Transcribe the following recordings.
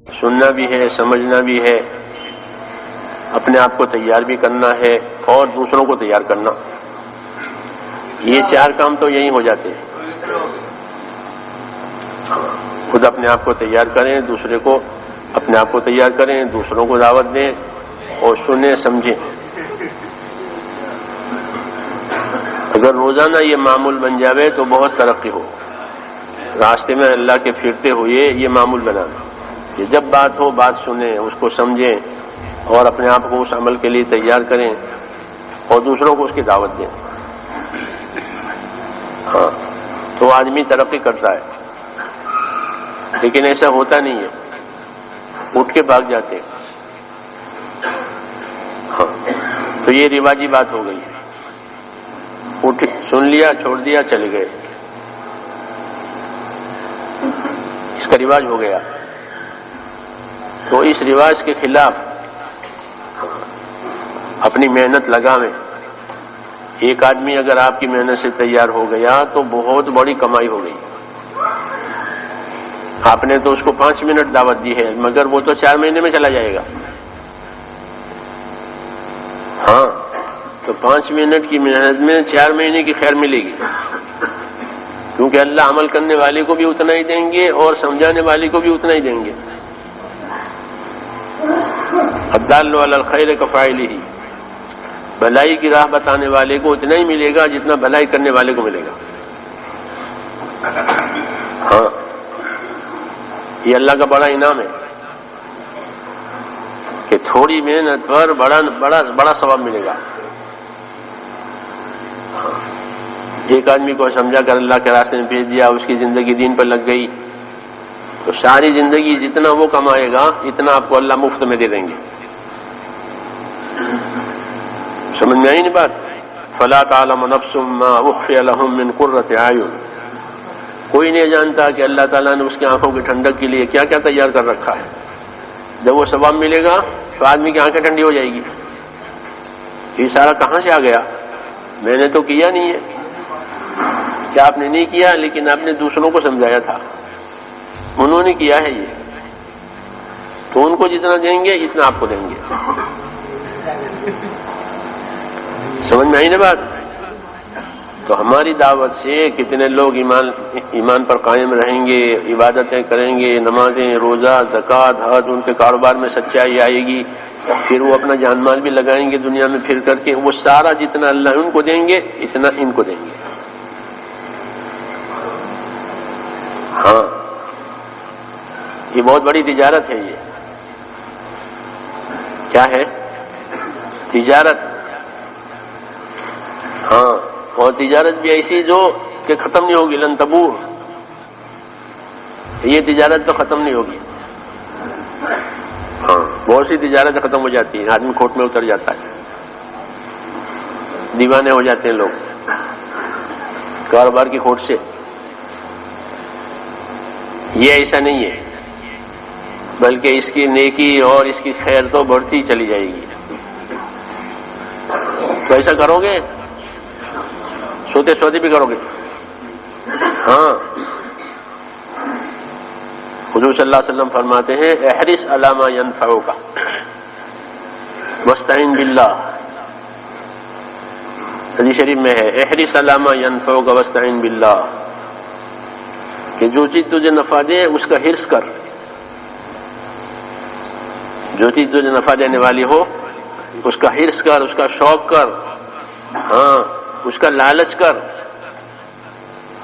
سننا بھی ہے، سمجھنا بھی ہے، اپنے آپ کو تیار بھی کرنا ہے اور دوسروں کو تیار کرنا. یہ 4 کام تو یہی ہو جاتے ہیں. خود اپنے آپ کو تیار کریں، دوسرے کو اپنے آپ کو تیار کریں، دوسروں کو دعوت دیں اور سنیں سمجھیں. اگر روزانہ یہ معمول بن جاوے تو بہت ترقی ہو. راستے میں اللہ کے پھرتے ہوئے یہ معمول بنانا کہ جب بات ہو بات سنیں، اس کو سمجھیں اور اپنے آپ کو اس عمل کے لیے تیار کریں اور دوسروں کو اس کی دعوت دیں. ہاں تو آدمی ترقی کرتا ہے. لیکن ایسا ہوتا نہیں ہے، اٹھ کے بھاگ جاتے. ہاں تو یہ رواجی بات ہو گئی. اٹھ سن لیا، چھوڑ دیا، چلے گئے. اس کا رواج ہو گیا. تو اس رواج کے خلاف اپنی محنت لگاویں. ایک آدمی اگر آپ کی محنت سے تیار ہو گیا تو بہت بڑی کمائی ہو گئی. آپ نے تو اس کو 5 منٹ دعوت دی ہے، مگر وہ تو 4 مہینے میں چلا جائے گا. ہاں تو 5 منٹ کی محنت میں 4 مہینے کی خیر ملے گی، کیونکہ اللہ عمل کرنے والے کو بھی اتنا ہی دیں گے اور سمجھانے والے کو بھی اتنا ہی دیں گے. الدال علی الخیر کفاعلہ، بھلائی کی راہ بتانے والے کو اتنا ہی ملے گا جتنا بھلائی کرنے والے کو ملے گا. ہاں یہ اللہ کا بڑا انعام ہے کہ تھوڑی محنت پر بڑا ثواب ملے گا. ایک آدمی کو سمجھا کر اللہ کے راستے میں بھیج دیا، اس کی زندگی دین پر لگ گئی، تو ساری زندگی جتنا وہ کمائے گا اتنا آپ کو اللہ مفت میں دے دیں گے. سمجھ میں آئی نہیں بات؟ فلا تعلم نفس ما اخفی لهم من قرۃ اعین. کوئی نہیں جانتا کہ اللہ تعالیٰ نے اس کی آنکھوں کی ٹھنڈک کے لیے کیا کیا تیار کر رکھا ہے. جب وہ ثواب ملے گا تو آدمی کی آنکھیں ٹھنڈی ہو جائے گی. یہ سارا کہاں سے آ گیا؟ میں نے تو کیا نہیں ہے. کیا آپ نے نہیں کیا؟ لیکن آپ نے دوسروں کو سمجھایا تھا، انہوں نے کیا ہے یہ، تو ان کو جتنا دیں گے اتنا آپ کو دیں گے. سمجھ میں آئی نا بات؟ تو ہماری دعوت سے کتنے لوگ ایمان پر قائم رہیں گے، عبادتیں کریں گے، نمازیں، روزہ، زکوٰۃ، حج، ان کے کاروبار میں سچائی آئے گی، پھر وہ اپنا جان مال بھی لگائیں گے دنیا میں پھر کر کے. وہ سارا جتنا اللہ ان کو دیں گے اتنا ان کو دیں گے. ہاں یہ بہت بڑی تجارت ہے. یہ کیا ہے؟ تجارت. ہاں اور تجارت بھی ایسی جو کہ ختم نہیں ہوگی. لن تبور. یہ تجارت تو ختم نہیں ہوگی. ہاں بہت سی تجارتیں ختم ہو جاتی ہیں، آدمی کھوٹ میں اتر جاتا ہے، دیوانے ہو جاتے ہیں لوگ کاروبار کی کھوٹ سے. یہ ایسا نہیں ہے، بلکہ اس کی نیکی اور اس کی خیر تو بڑھتی چلی جائے گی. تو ایسا کرو گے، سوتے سوتے بھی کرو گے. ہاں حضور صلی اللہ علیہ وسلم فرماتے ہیں احرص علی ما ینفعک واستعن باللہ. حدیث شریف میں ہے احرص علی ما ینفعک واستعن باللہ، کہ جو چیز تجھے نفع دے اس کا حرص کر. جو چیز تجھے نفع دینے والی ہو اس کا حرص کر، اس کا شوق کر، ہاں اس کا لالچ کر،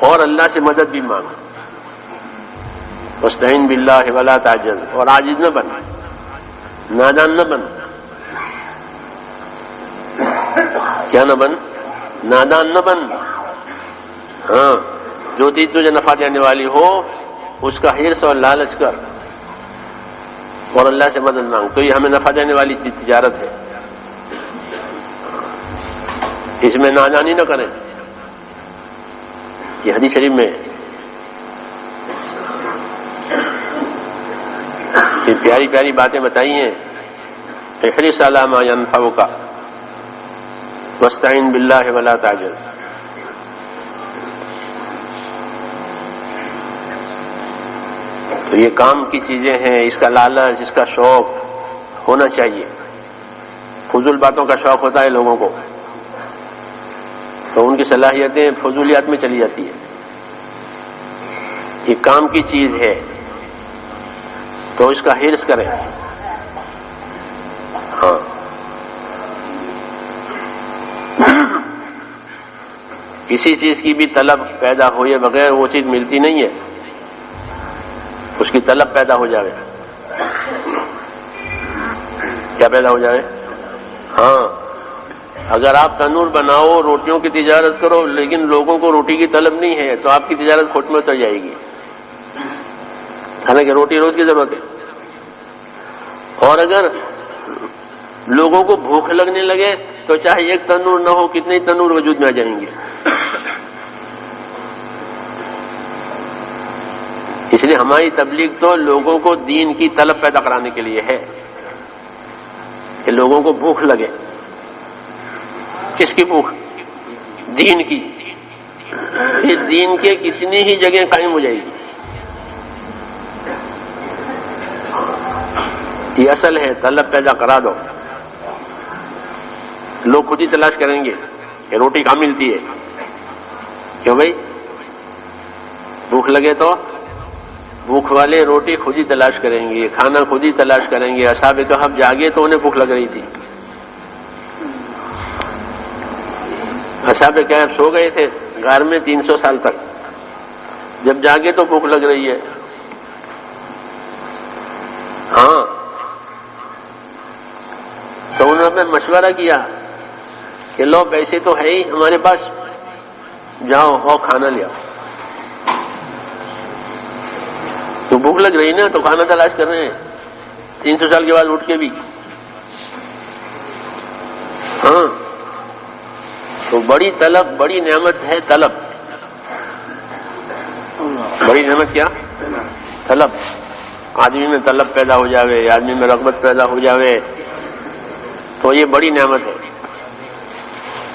اور اللہ سے مدد بھی مانگ. واستعین باللہ ولا تعجز. اور عاجز نہ بن، نادان نہ بن. کیا نہ بن؟ نادان نہ بن. ہاں جو چیز تجھے نفع دینے والی ہو اس کا حرص اور لالچ کر اور اللہ سے مدد مانگ. تو یہ ہمیں نفع دینے والی تجارت ہے، اس میں نادانی نہ کریں. یہ حدیث شریف میں یہ پیاری پیاری باتیں بتائی ہیں. احرص علی ما ینفعک واستعن باللہ ولا تعجز. تو یہ کام کی چیزیں ہیں، اس کا لالچ، اس کا شوق ہونا چاہیے۔ فضول باتوں کا شوق ہوتا ہے لوگوں کو، تو ان کی صلاحیتیں فضولیات میں چلی جاتی ہے۔ یہ کام کی چیز ہے تو اس کا حرص کریں۔ ہاں، کسی چیز کی بھی طلب پیدا ہوئے بغیر وہ چیز ملتی نہیں ہے، اس کی طلب پیدا ہو جائے۔ کیا پیدا ہو جائے؟ ہاں، اگر آپ تنور بناؤ، روٹیوں کی تجارت کرو، لیکن لوگوں کو روٹی کی طلب نہیں ہے تو آپ کی تجارت کھوٹ میں اتر جائے گی، حالانکہ روٹی روز کی ضرورت ہے۔ اور اگر لوگوں کو بھوک لگنے لگے تو چاہے ایک تنور نہ ہو، کتنے تنور وجود میں آ جائیں گے۔ اس لیے ہماری تبلیغ تو لوگوں کو دین کی طلب پیدا کرانے کے لیے ہے کہ لوگوں کو بھوک لگے۔ کس کی بھوک؟ دین کی۔ پھر دین کے کتنی ہی جگہ قائم ہو جائے گی۔ یہ اصل ہے، طلب پیدا کرا دو، لوگ خود ہی تلاش کریں گے کہ روٹی کہاں ملتی ہے۔ کیوں بھائی؟ بھوک لگے تو بھوک والے روٹی خود ہی تلاش کریں گے، کھانا خود ہی تلاش کریں گے۔ اصحاب کہف جاگے تو انہیں بھوک لگ رہی تھی، اصحاب کہف سو گئے تھے غار میں 300 سال تک، جب جاگے تو بھوک لگ رہی ہے۔ ہاں، تو انہوں نے مشورہ کیا کہ لو پیسے تو ہے ہی ہمارے پاس، جاؤ اور کھانا لے آؤ۔ تو بھوک لگ رہی نا، تو کھانا تلاش کر رہے ہیں 300 سال کے بعد اٹھ کے بھی۔ ہاں، تو بڑی طلب، بڑی نعمت ہے طلب۔ بڑی نعمت کیا؟ طلب۔ آدمی میں طلب پیدا ہو جاوے، آدمی میں رغبت پیدا ہو جاوے تو یہ بڑی نعمت ہے۔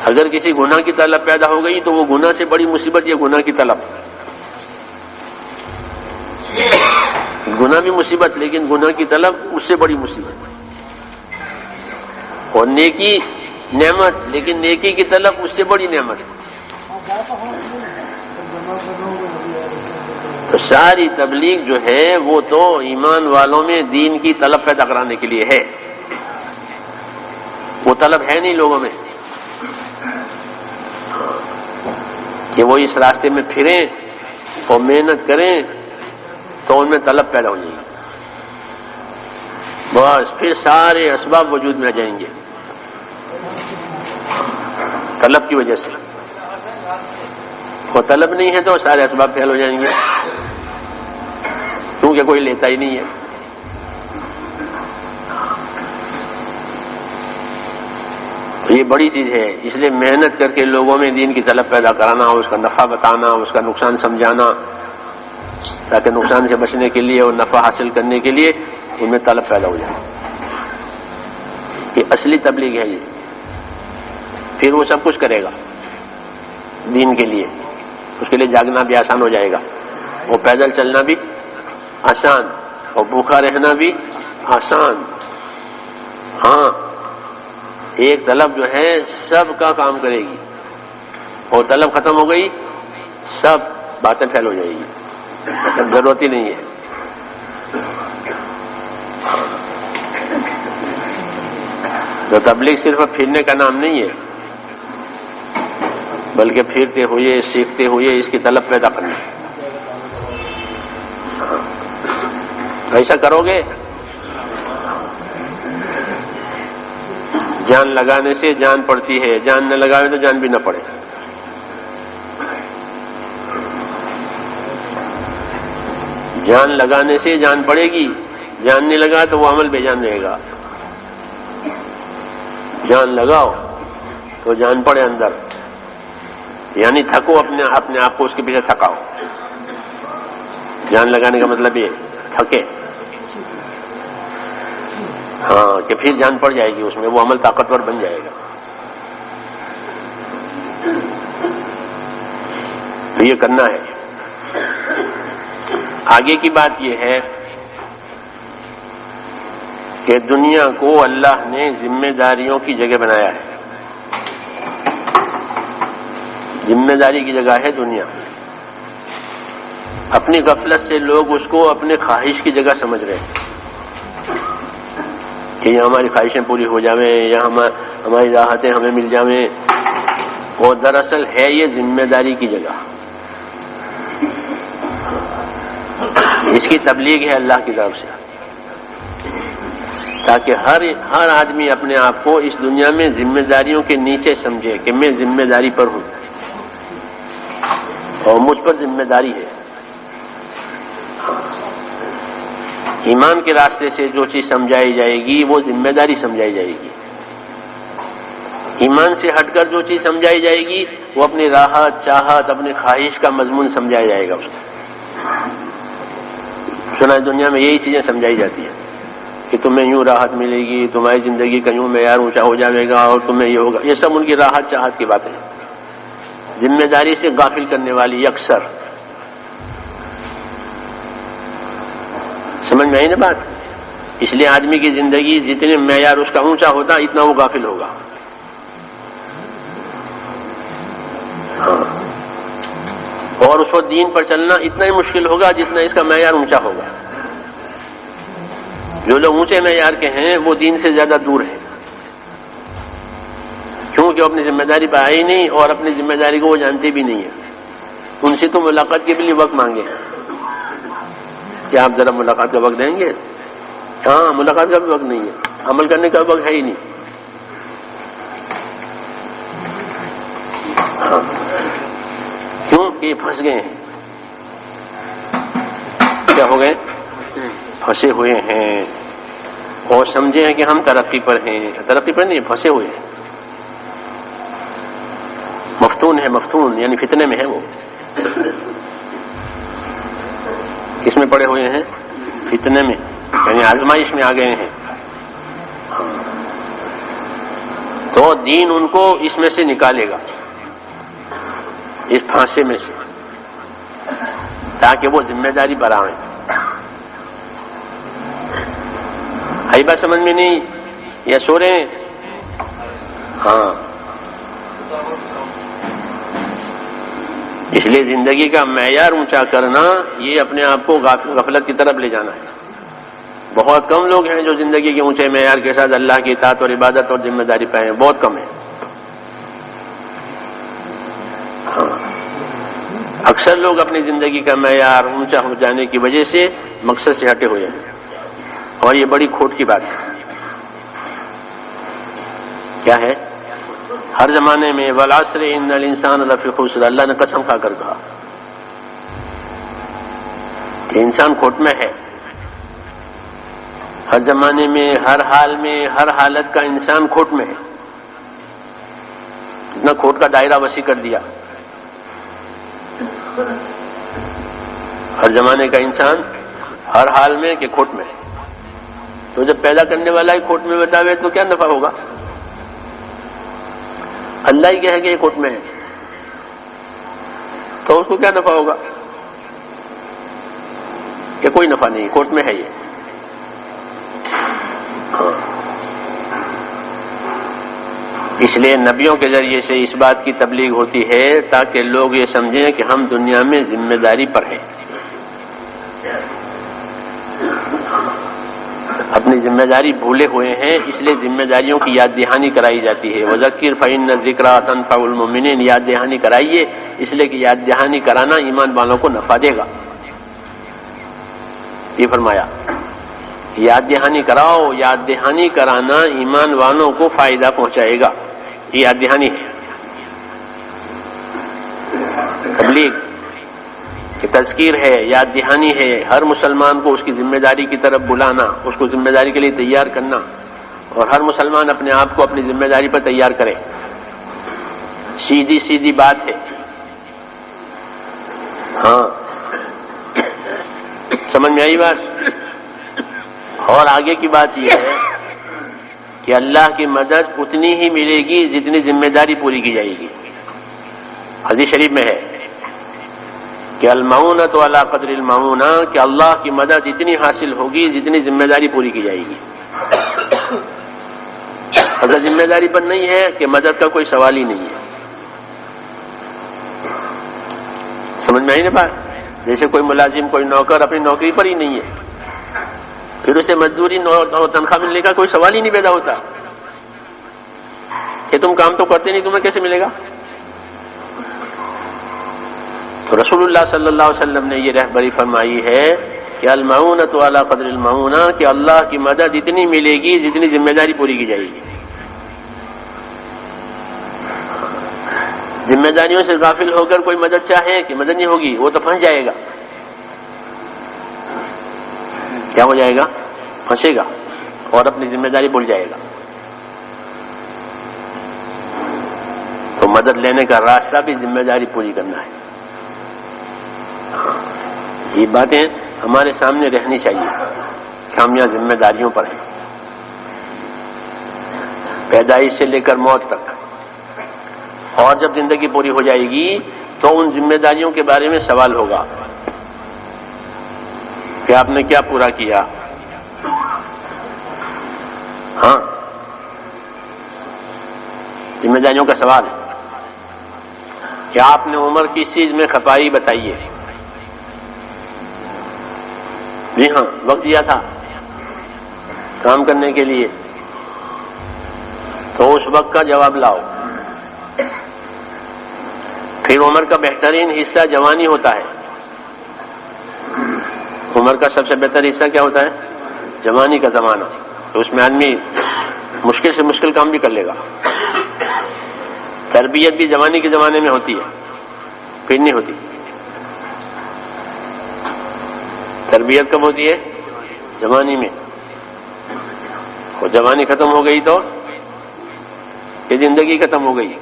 اگر کسی گناہ کی طلب پیدا ہو گئی تو وہ گناہ سے بڑی مصیبت یہ گناہ کی طلب۔ گناہ بھی مصیبت، لیکن گناہ کی طلب اس سے بڑی مصیبت۔ اور نیکی نعمت، لیکن نیکی کی طلب اس سے بڑی نعمت۔ تو ساری تبلیغ جو ہے وہ تو ایمان والوں میں دین کی طلب پیدا کرانے کے لیے ہے۔ وہ طلب ہے نہیں لوگوں میں کہ وہ اس راستے میں پھریں اور محنت کریں تو ان میں طلب پیدا ہو جائے گی، بس پھر سارے اسباب وجود میں آ جائیں گے طلب کی وجہ سے۔ اور طلب نہیں ہے تو سارے اسباب فیل ہو جائیں گے، کیونکہ کوئی لیتا ہی نہیں ہے۔ یہ بڑی چیز ہے، اس لیے محنت کر کے لوگوں میں دین کی طلب پیدا کرانا، اس کا نفع بتانا، اس کا نقصان سمجھانا، تاکہ نقصان سے بچنے کے لیے اور نفع حاصل کرنے کے لیے ان میں طلب پیدا ہو جائے۔ یہ اصلی تبلیغ ہے یہ۔ پھر وہ سب کچھ کرے گا دین کے لیے، اس کے لیے جاگنا بھی آسان ہو جائے گا، وہ پیدل چلنا بھی آسان، اور بھوکا رہنا بھی آسان۔ ہاں، ایک طلب جو ہے سب کا کام کرے گی، اور طلب ختم ہو گئی سب باتیں پھیل ہو جائے گی، سب ضرورت ہی نہیں ہے۔ تو تبلیغ صرف پھرنے کا نام نہیں ہے، بلکہ پھرتے ہوئے، سیکھتے ہوئے اس کی طلب پیدا کرنا۔ ایسا کرو گے جان لگانے سے جان پڑتی ہے، جان نہ لگاوے تو جان بھی نہ پڑے۔ جان لگانے سے جان پڑے گی، جان نہیں لگا تو وہ عمل بے جان رہے گا۔ جان لگاؤ تو جان پڑے اندر، یعنی تھکو اپنے آپ کو اس کے پیچھے تھکاؤ۔ جان لگانے کا مطلب یہ تھکے، ہاں، کہ پھر جان پڑ جائے گی اس میں، وہ عمل طاقتور بن جائے گا۔ تو یہ کرنا ہے۔ آگے کی بات یہ ہے کہ دنیا کو اللہ نے ذمہ داریوں کی جگہ بنایا ہے. ذمہ داری کی جگہ ہے دنیا. اپنی غفلت سے لوگ اس کو اپنے خواہش کی جگہ سمجھ رہے ہیں کہ یہ ہماری خواہشیں پوری ہو جاویں یا ہماری راحتیں ہمیں مل جاویں. اور دراصل ہے یہ ذمہ داری کی جگہ. اس کی تبلیغ ہے اللہ کی طرف سے تاکہ ہر آدمی اپنے آپ کو اس دنیا میں ذمہ داریوں کے نیچے سمجھے کہ میں ذمہ داری پر ہوں اور مجھ پر ذمہ داری ہے. ایمان کے راستے سے جو چیز سمجھائی جائے گی وہ ذمہ داری سمجھائی جائے گی. ایمان سے ہٹ کر جو چیز سمجھائی جائے گی وہ اپنی راحت چاہت اپنی خواہش کا مضمون سمجھایا جائے گا. اس کو سنا دنیا میں یہی چیزیں سمجھائی جاتی ہیں کہ تمہیں یوں راحت ملے گی, تمہاری زندگی کا یوں معیار اونچا ہو جائے گا اور تمہیں یہ ہوگا. یہ سب ان کی راحت چاہت کی باتیں ہیں, ذمہ داری سے غافل کرنے والی اکثر. سمجھ میں آئی نا بات؟ اس لیے آدمی کی زندگی جتنے معیار اس کا اونچا ہوتا اتنا وہ غافل ہوگا. ہاں, اور اس کو دین پر چلنا اتنا ہی مشکل ہوگا جتنا اس کا معیار اونچا ہوگا. جو لوگ اونچے معیار کے ہیں وہ دین سے زیادہ دور ہیں کیونکہ وہ اپنی ذمہ داری پہ آئی نہیں اور اپنی ذمہ داری کو وہ جانتے بھی نہیں ہیں. ان سے تو ملاقات کے لیے وقت مانگے کیا آپ ذرا ملاقات کا وقت دیں گے؟ ہاں, ملاقات کا بھی وقت نہیں ہے, عمل کرنے کا وقت ہے ہی نہیں. ہاں, کیوں کہ پھنس گئے ہیں. کیا ہو گئے؟ پھنسے ہوئے ہیں اور سمجھے ہیں کہ ہم ترقی پر ہیں. ترقی پر نہیں, پھنسے ہوئے ہیں. مفتون ہے, مفتون یعنی فتنے میں ہے. وہ کس میں پڑے ہوئے ہیں؟ فتنے میں, یعنی آزمائش میں آ گئے ہیں. تو دین ان کو اس میں سے نکالے گا, اس پھانسے میں سے, تاکہ وہ ذمہ داری پر آئیں. آئی بات سمجھ میں نہیں یا سو رہے ہیں؟ ہاں, اس لیے زندگی کا معیار اونچا کرنا یہ اپنے آپ کو غفلت کی طرف لے جانا ہے. بہت کم لوگ ہیں جو زندگی کے اونچے معیار کے ساتھ اللہ کی اطاعت اور عبادت اور ذمہ داری پہ ہیں, بہت کم ہیں. ہاں, اکثر لوگ اپنی زندگی کا معیار اونچا ہو جانے کی وجہ سے مقصد سے ہٹے ہوئے ہیں اور یہ بڑی کھوٹ کی بات ہے. کیا ہے؟ ہر زمانے میں والعصر ان الانسان لفی خسر, اللہ نے قسم کھا کر کہا کہ انسان کھوٹ میں ہے. ہر زمانے میں, ہر حال میں, ہر حالت کا انسان کھوٹ میں ہے. اتنا کھوٹ کا دائرہ وسیع کر دیا. ہر زمانے کا انسان ہر حال میں کہ کھوٹ میں ہے. تو جب پیدا کرنے والا ہی کھوٹ میں بتاوے تو کیا نفع ہوگا؟ اللہ ہی کہے کہ یہ کھوٹ میں ہے تو اس کو کیا نفع ہوگا؟ کہ کوئی نفع نہیں, کھوٹ میں ہے یہ. ہاں, اس لیے نبیوں کے ذریعے سے اس بات کی تبلیغ ہوتی ہے تاکہ لوگ یہ سمجھیں کہ ہم دنیا میں ذمہ داری پر ہیں. اپنی ذمہ داری بھولے ہوئے ہیں, اس لیے ذمہ داریوں کی یاد دہانی کرائی جاتی ہے. وذکر فإن الذکریٰ تنفع المؤمنین, یاد دہانی کرائیے اس لیے کہ یاد دہانی کرانا ایمان والوں کو نفع دے گا. یہ فرمایا یاد دہانی کراؤ, یاد دہانی کرانا ایمان والوں کو فائدہ پہنچائے گا. یہ یاد دہانی ہے, تبلیغ کہ تذکیر ہے, یاد دہانی ہے. ہر مسلمان کو اس کی ذمہ داری کی طرف بلانا, اس کو ذمہ داری کے لیے تیار کرنا, اور ہر مسلمان اپنے آپ کو اپنی ذمہ داری پر تیار کرے. سیدھی سیدھی بات ہے. ہاں, سمجھ میں آئی بات؟ اور آگے کی بات یہ ہے کہ اللہ کی مدد اتنی ہی ملے گی جتنی ذمہ داری پوری کی جائے گی. حدیث شریف میں ہے کہ المعونۃ علی قدر المعونہ، کہ اللہ کی مدد اتنی حاصل ہوگی جتنی ذمہ داری پوری کی جائے گی. اگر ذمہ داری پر نہیں ہے کہ مدد کا کوئی سوال ہی نہیں ہے. سمجھ میں آئی نا بات؟ جیسے کوئی ملازم، کوئی نوکر اپنی نوکری پر ہی نہیں ہے، پھر اسے مزدوری اور تنخواہ ملنے کا کوئی سوال ہی نہیں پیدا ہوتا کہ تم کام تو کرتے نہیں، تمہیں کیسے ملے گا؟ تو رسول اللہ صلی اللہ علیہ وسلم نے یہ رہبری فرمائی ہے کہ المعونۃ علی قدر المعونہ، کہ اللہ کی مدد اتنی ملے گی جتنی ذمہ داری پوری کی جائے گی. ذمہ داریوں سے غافل ہو کر کوئی مدد چاہے کہ مدد نہیں ہوگی، وہ تو پھنس جائے گا. کیا ہو جائے گا؟ پھنسے گا اور اپنی ذمہ داری بھول جائے گا. تو مدد لینے کا راستہ بھی ذمہ داری پوری کرنا ہے. یہ باتیں ہمارے سامنے رہنی چاہیے کہ ہم یہاں ذمہ داریوں پر ہیں، پیدائش سے لے کر موت تک. اور جب زندگی پوری ہو جائے گی تو ان ذمہ داریوں کے بارے میں سوال ہوگا کہ آپ نے کیا پورا کیا. ہاں، ذمہ داریوں کا سوال ہے کہ آپ نے عمر کس چیز میں کھپائی بتائیے. جی ہاں، وقت دیا تھا کام کرنے کے لیے، تو اس وقت کا جواب لاؤ. پھر عمر کا بہترین حصہ جوانی ہوتا ہے. عمر کا سب سے بہتر حصہ کیا ہوتا ہے؟ جوانی کا زمانہ. تو اس میں آدمی مشکل سے مشکل کام بھی کر لے گا. تربیت بھی جوانی کے زمانے میں ہوتی ہے، پھر نہیں ہوتی. تربیت کب ہوتی ہے؟ جوانی میں. اور جوانی ختم ہو گئی تو یہ زندگی ختم ہو گئی.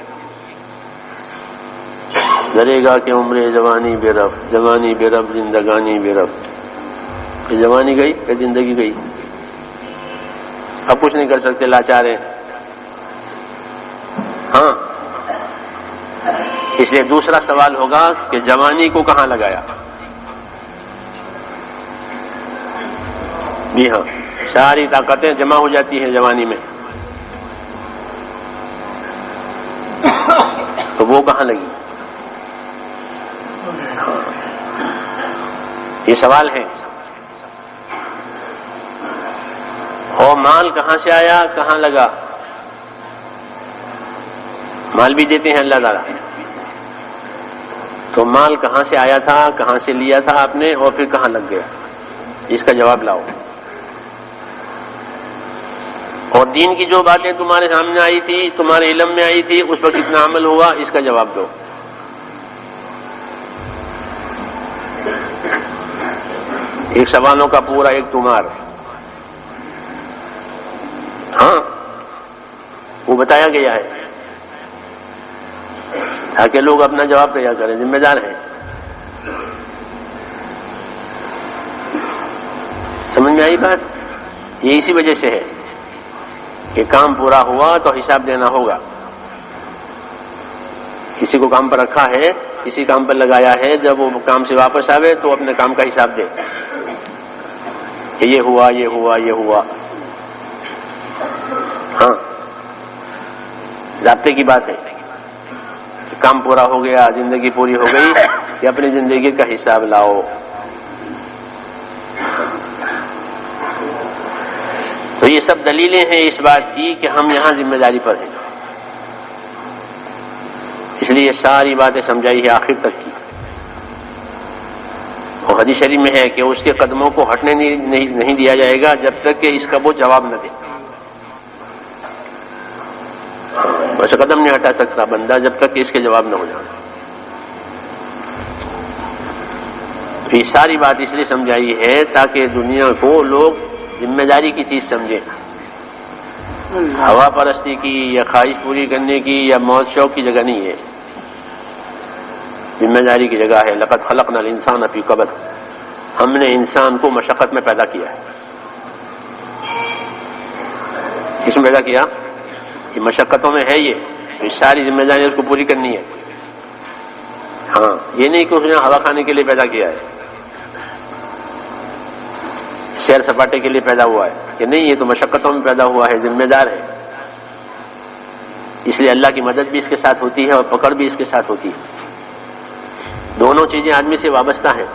ڈرے گا کہ عمر جوانی بے رب، جوانی بے رب زندگانی بے رب. کہ جوانی گئی کہ زندگی گئی، اب کچھ نہیں کر سکتے، لاچار ہیں. ہاں، اس لیے دوسرا سوال ہوگا کہ جوانی کو کہاں لگایا. جی ہاں، ساری طاقتیں جمع ہو جاتی ہیں جوانی میں، تو وہ کہاں لگی؟ یہ سوال ہے. اور مال کہاں سے آیا، کہاں لگا؟ مال بھی دیتے ہیں اللہ تعالیٰ، تو مال کہاں سے آیا تھا، کہاں سے لیا تھا آپ نے، اور پھر کہاں لگ گیا؟ اس کا جواب لاؤ. اور دین کی جو باتیں تمہارے سامنے آئی تھی، تمہارے علم میں آئی تھی، اس پر کتنا عمل ہوا، اس کا جواب دو. ایک سوالوں کا پورا ایک تمہار. ہاں، وہ بتایا گیا ہے تاکہ لوگ اپنا جواب تیار کریں، ذمہ دار ہیں. سمجھ میں آئی بات؟ یہ اسی وجہ سے ہے کہ کام پورا ہوا تو حساب دینا ہوگا. کسی کو کام پر رکھا ہے، کسی کام پر لگایا ہے، جب وہ کام سے واپس آوے تو اپنے کام کا حساب دے کہ یہ ہوا، یہ ہوا، یہ ہوا. ہاں، ضابطے کی بات ہے کہ کام پورا ہو گیا، زندگی پوری ہو گئی، کہ اپنی زندگی کا حساب لاؤ. تو یہ سب دلیلیں ہیں اس بات کی کہ ہم یہاں ذمہ داری پر ہیں. اس لیے ساری باتیں سمجھائی ہے آخر تک کی. اور حدیث شریف میں ہے کہ اس کے قدموں کو ہٹنے نہیں دیا جائے گا جب تک کہ اس کا وہ جواب نہ دے. ویسے قدم نہیں ہٹا سکتا بندہ جب تک کہ اس کے جواب نہ ہو جائے. تو یہ ساری بات اس لیے سمجھائی ہے تاکہ دنیا کو لوگ ذمہ داری کی چیز سمجھیں. ہوا پرستی کی یا خواہش پوری کرنے کی یا موت شوق کی جگہ نہیں ہے، ذمہ داری کی جگہ ہے. لقد خلقنا الانسان فی کبد، ہم نے انسان کو مشقت میں پیدا کیا ہے. کس میں پیدا کیا؟ کہ مشقتوں میں ہے. یہ ساری ذمہ داری اس کو پوری کرنی ہے. ہاں، یہ نہیں کہ اس نے ہوا کھانے کے لیے پیدا کیا ہے، سیر سپاٹے کے لیے پیدا ہوا ہے، کہ نہیں، یہ تو مشقتوں میں پیدا ہوا ہے، ذمہ دار ہے، اس لیے اللہ کی مدد بھی اس کے ساتھ ہوتی ہے اور پکڑ بھی اس کے ساتھ ہوتی ہے۔ دونوں چیزیں آدمی سے وابستہ ہیں،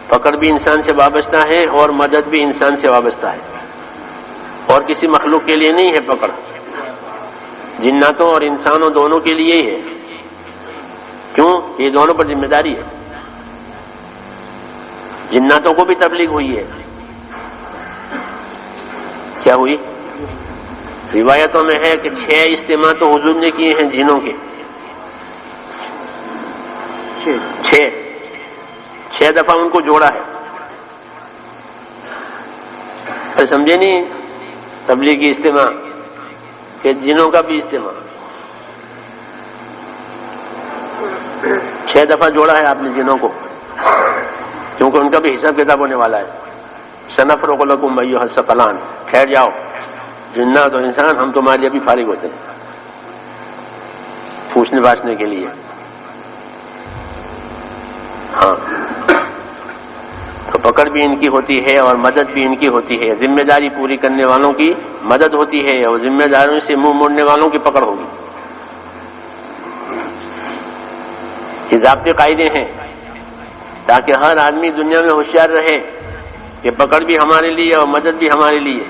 پکڑ بھی انسان سے وابستہ ہے اور مدد بھی انسان سے وابستہ ہے، اور کسی مخلوق کے لیے نہیں ہے پکڑ، جناتوں اور انسانوں دونوں کے لیے ہی ہے۔ کیوں؟ یہ دونوں پر ذمہ داری ہے۔ جناتوں کو بھی تبلیغ ہوئی ہے، کیا ہوئی؟ روایتوں میں ہے کہ 6 اجتماع تو حضور نے کیے ہیں جنوں کے، 6 دفعہ ان کو جوڑا ہے۔ پھر سمجھے نہیں؟ تبلیغی اجتماع کہ جنوں کا بھی اجتماع 6 دفعہ جوڑا ہے آپ نے جنوں کو، کیونکہ ان کا بھی حساب کتاب ہونے والا ہے۔ سنفرغ لکم ایھا الثقلان، ٹھہر جاؤ جنات اور انسان، ہم تمہارے لیے بھی فارغ ہوتے ہیں پوچھنے باشنے کے لیے۔ ہاں، تو پکڑ بھی ان کی ہوتی ہے اور مدد بھی ان کی ہوتی ہے۔ ذمہ داری پوری کرنے والوں کی مدد ہوتی ہے اور ذمہ داریوں سے منہ موڑنے والوں کی پکڑ ہوگی۔ یہ ضابطے قاعدے ہیں تاکہ ہر آدمی دنیا میں ہوشیار رہے کہ پکڑ بھی ہمارے لیے اور مدد بھی ہمارے لیے،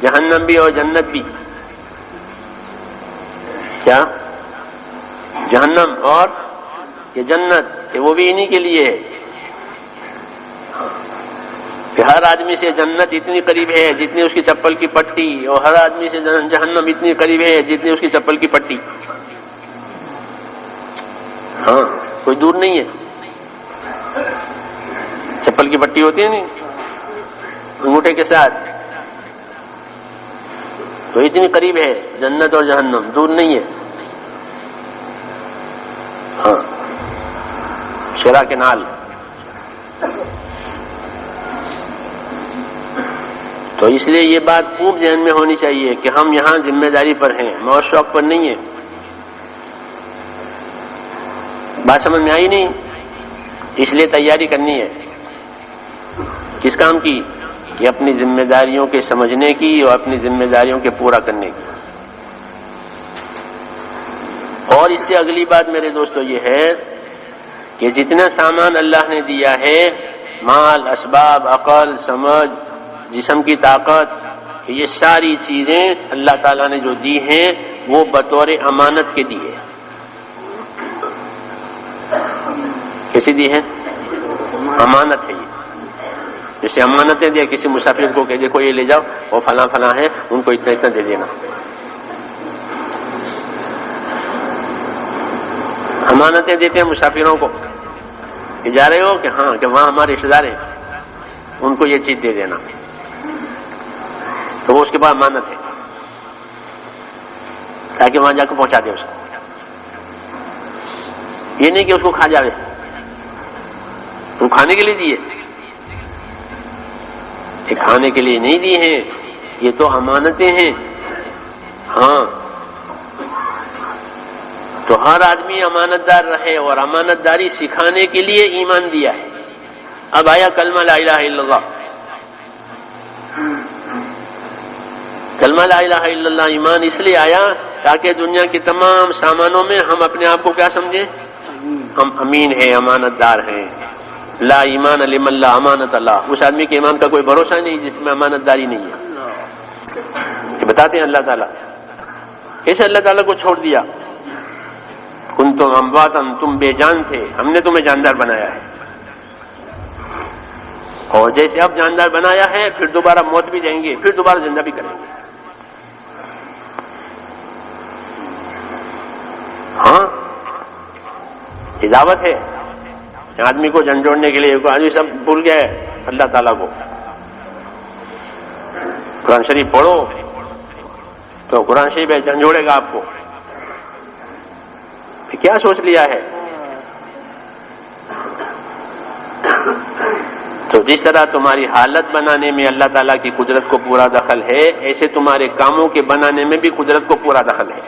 جہنم بھی اور جنت بھی۔ کیا؟ جہنم اور یہ جنت، کہ وہ بھی انہی کے لیے ہے، کہ ہر آدمی سے جنت اتنی قریب ہے جتنی اس کی چپل کی پٹی، اور ہر آدمی سے جہنم اتنی قریب ہے جتنی اس کی چپل کی پٹی۔ ہاں، کوئی دور نہیں ہے۔ چپل کی پٹی ہوتی ہے نہیں انگوٹھے کے ساتھ، تو اتنی قریب ہے جنت اور جہنم، دور نہیں ہے۔ ہاں، شرا کے نال۔ تو اس لیے یہ بات خوب ذہن میں ہونی چاہیے کہ ہم یہاں ذمہ داری پر ہیں، موت شوق پر نہیں ہے۔ بات سمجھ میں آئی نہیں؟ اس لیے تیاری کرنی ہے، کس کام کی؟ کہ اپنی ذمہ داریوں کے سمجھنے کی اور اپنی ذمہ داریوں کے پورا کرنے کی۔ اور اس سے اگلی بات میرے دوستو یہ ہے کہ جتنا سامان اللہ نے دیا ہے، مال، اسباب، عقل، سمجھ، جسم کی طاقت، یہ ساری چیزیں اللہ تعالیٰ نے جو دی ہیں وہ بطور امانت کے دی ہے۔ کیسی دی ہے؟ امانت ہے۔ یہ جیسے امانتیں دیا کسی مسافر کو کہ دیکھو یہ لے جاؤ، وہ فلاں فلاں ہے، ان کو اتنا اتنا دے دینا۔ امانتیں دیتے ہیں مسافروں کو کہ جا رہے ہو کہ ہاں، کہ وہاں ہمارے رشتے دار ہیں، ان کو یہ چیز دے دینا، تو وہ اس کے بعد امانت ہے تاکہ وہاں جا کے پہنچا دے اس کو۔ یہ نہیں کہ اس کو کھا جاوے، وہ کھانے کے لیے دیے، یہ کھانے کے لیے نہیں دی ہیں، یہ تو امانتیں ہیں۔ ہاں، تو ہر آدمی امانت دار رہے، اور امانت داری سکھانے کے لیے ایمان دیا ہے۔ اب آیا کلمہ لا الہ الا اللہ۔ کلمہ لا الہ الا اللہ ایمان اس لیے آیا تاکہ دنیا کے تمام سامانوں میں ہم اپنے آپ کو کیا سمجھیں؟ ہم امین ہیں، امانت دار ہیں۔ لا ایمان لمن لا امانت اللہ، اس آدمی کے ایمان کا کوئی بھروسہ نہیں جس میں امانت داری نہیں ہے۔ یہ بتاتے ہیں اللہ تعالیٰ کیسے اللہ تعالیٰ کو چھوڑ دیا۔ کنتم امواتا، تم بے جان تھے، ہم نے تمہیں جاندار بنایا ہے، اور جیسے اب جاندار بنایا ہے پھر دوبارہ موت بھی دیں گے، پھر دوبارہ زندہ بھی کریں گے۔ ہاں، یہ دعوت ہے۔ آدمی کو جھنجھوڑنے کے لیے آدمی سب بھول گیا ہے اللہ تعالیٰ کو۔ قرآن شریف پڑھو تو قرآن شریف جھنجھوڑے گا آپ کو۔ کیا سوچ لیا ہے؟ تو جس طرح تمہاری حالت بنانے میں اللہ تعالیٰ کی قدرت کو پورا دخل ہے، ایسے تمہارے کاموں کے بنانے میں بھی قدرت کو پورا دخل ہے۔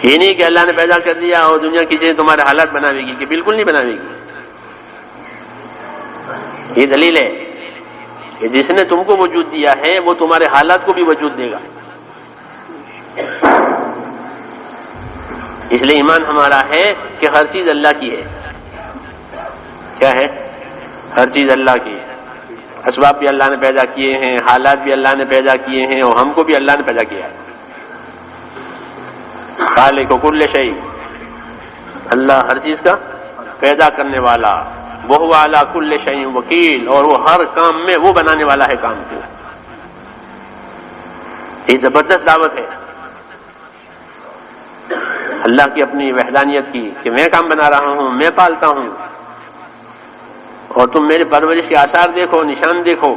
یہ نہیں کہ اللہ نے پیدا کر دیا اور دنیا کی چیزیں تمہارے حالات بناوے گی، کہ بالکل نہیں بناوے گی۔ یہ دلیل ہے کہ جس نے تم کو وجود دیا ہے وہ تمہارے حالات کو بھی وجود دے گا۔ اس لیے ایمان ہمارا ہے کہ ہر چیز اللہ کی ہے۔ کیا ہے؟ ہر چیز اللہ کی ہے۔ اسباب بھی اللہ نے پیدا کیے ہیں، حالات بھی اللہ نے پیدا کیے ہیں، اور ہم کو بھی اللہ نے پیدا کیا ہے۔ خالق کل شیء، اللہ ہر چیز کا پیدا کرنے والا، وہو علی کل شیء وکیل، اور وہ ہر کام میں وہ بنانے والا ہے کام کو۔ یہ زبردست دعوت ہے اللہ کی اپنی وحدانیت کی، کہ میں کام بنا رہا ہوں، میں پالتا ہوں، اور تم میرے پرورش کے آثار دیکھو، نشان دیکھو۔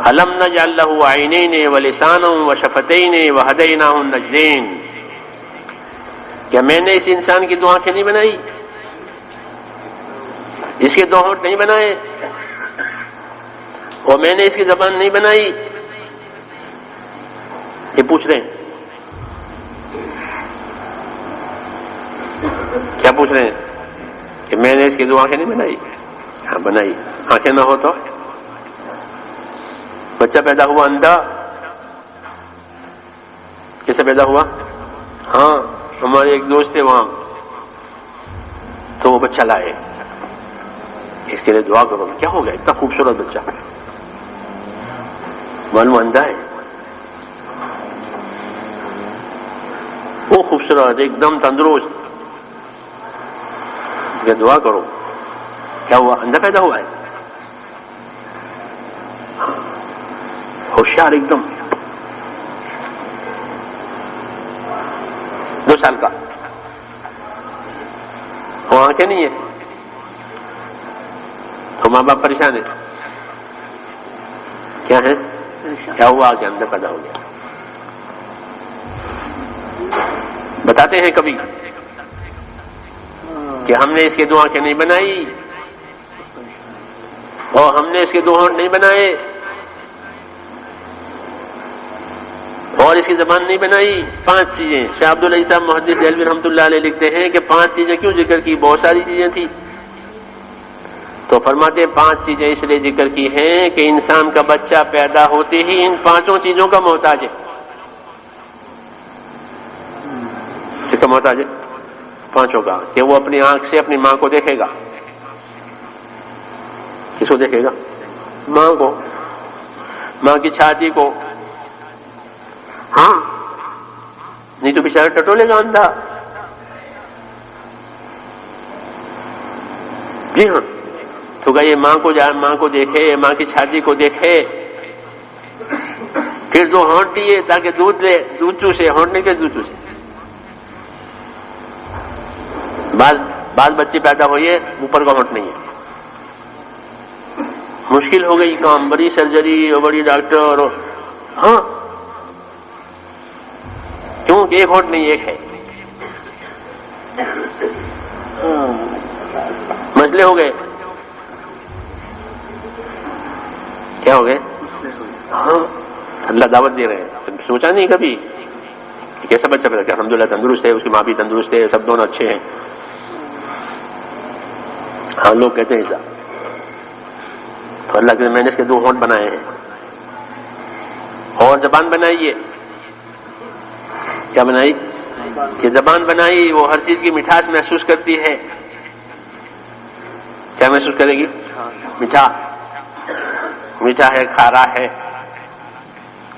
الم نجعل له عینین ولسانا وشفتین وہدیناہ النجدین، کیا میں نے اس انسان کی دو آنکھیں نہیں بنائی، اس کے دو ہونٹ نہیں بنائے، اور میں نے اس کی زبان نہیں بنائی؟ یہ پوچھ رہے ہیں، کیا پوچھ رہے ہیں؟ کہ میں نے اس کی دو آنکھیں نہیں بنائی؟ ہاں بنائی۔ آنکھیں نہ ہو تو بچہ پیدا ہوا اندھا، کیسے پیدا ہوا؟ ہاں ہمارے ایک دوست تھے وہاں، تو وہ بچہ لائے، اس کے لیے دعا کرو۔ کیا ہو گیا؟ اتنا خوبصورت بچہ، معلوم اندھا ہے، وہ خوبصورت ایک دم تندرست، دعا کرو۔ کیا ہوا؟ اندھا پیدا ہوا ہے، ہوشیار ایک دم، 2 سال کا، وہ آنکھیں نہیں ہے، تو ماں باپ پریشان ہے، کیا ہے؟ کیا ہوا کہ اندھا پیدا ہو گیا؟ بتاتے ہیں کبھی کہ ہم نے اس کے 2 آنکھیں نہیں بنائی، اور ہم نے اس کے 2 ہونٹ نہیں بنائے، اور اس کی زبان نہیں بنائی۔ 5 چیزیں شاہ عبدالعزیز صاحب محدث دہلوی رحمۃ اللہ علیہ لکھتے ہیں کہ 5 چیزیں کیوں ذکر کی؟ بہت ساری چیزیں تھیں، تو فرماتے ہیں 5 چیزیں اس لیے ذکر کی ہیں کہ انسان کا بچہ پیدا ہوتے ہی ان 5 چیزوں کا محتاج ہے۔ کس کا محتاج ہے؟ 5 کا، کہ وہ اپنی آنکھ سے اپنی ماں کو دیکھے گا۔ کس کو دیکھے گا؟ ماں کو، ماں کی چھاتی کو، ہاں نہیں تو بیچارہ ٹٹولے گا اندھا۔ جی ہاں، تو کہ یہ ماں کو دیکھے، ماں کی چھاتی کو دیکھے، پھر 2 ہونٹ دیے تاکہ دودھ لے، دودھ چوسے، ہونٹ نہیں کہ دودھ چوسے۔ بعض بچے پیدا ہوئے اوپر کا ہونٹ نہیں ہے، مشکل ہو گئی کام، بڑی سرجری اور بڑی ڈاکٹر، ہاں کیوں کہ 1 ہونٹ نہیں، 1 ہے، مسئلے ہو گئے۔ کیا ہو گئے؟ ہاں اللہ دعوت دے رہے ہیں، سوچا نہیں کبھی کہ کیسا بچہ پیدا کیا؟ الحمدللہ تندرست ہے، اس کی ماں بھی تندرست ہے، سب دونوں اچھے ہیں۔ ہاں لوگ کہتے ہیں ایسا، تو اللہ کے میں نے اس کے 2 ہونٹ بنائے ہیں، اور زبان بنائی ہے۔ کیا بنائی؟ کہ زبان بنائی، وہ ہر چیز کی مٹھاس محسوس کرتی ہے۔ کیا محسوس کرے گی؟ میٹھا، میٹھا ہے، کھارا ہے،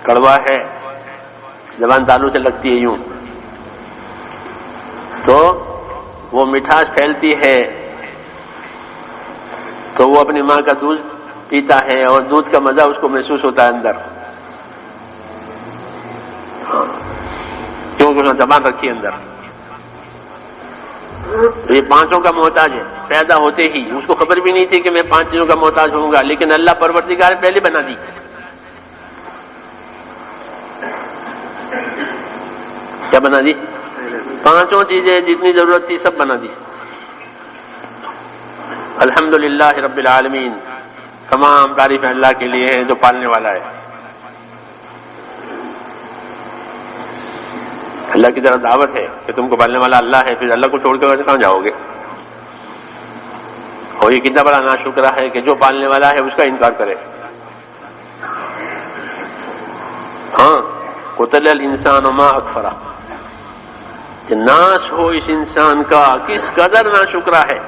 کڑوا ہے، زبان تالو سے لگتی ہے یوں، تو وہ مٹھاس پھیلتی ہے، تو وہ اپنی ماں کا دودھ پیتا ہے، اور دودھ کا مزہ اس کو محسوس ہوتا ہے اندر، کیونکہ اس نے زبان رکھی اندر۔ یہ 5 کا محتاج ہے، پیدا ہوتے ہی اس کو خبر بھی نہیں تھی کہ میں 5 چیزوں کا محتاج ہوں گا، لیکن اللہ پروردگار پہلے بنا دی۔ کیا بنا دی؟ 5 چیزیں جتنی ضرورت تھی سب بنا دی۔ الحمدللہ رب العالمین، تمام تعریف اللہ کے لیے ہے جو پالنے والا ہے۔ اللہ کی طرف دعوت ہے کہ تم کو پالنے والا اللہ ہے، پھر اللہ کو چھوڑ کر کہاں جاؤ گے؟ اور یہ کتنا بڑا ناشکرہ ہے کہ جو پالنے والا ہے اس کا انکار کرے۔ ہاں، قتل الانسان ما اکفرہ، کہ ناش ہو اس انسان کا، کس قدر ناشکرہ ہے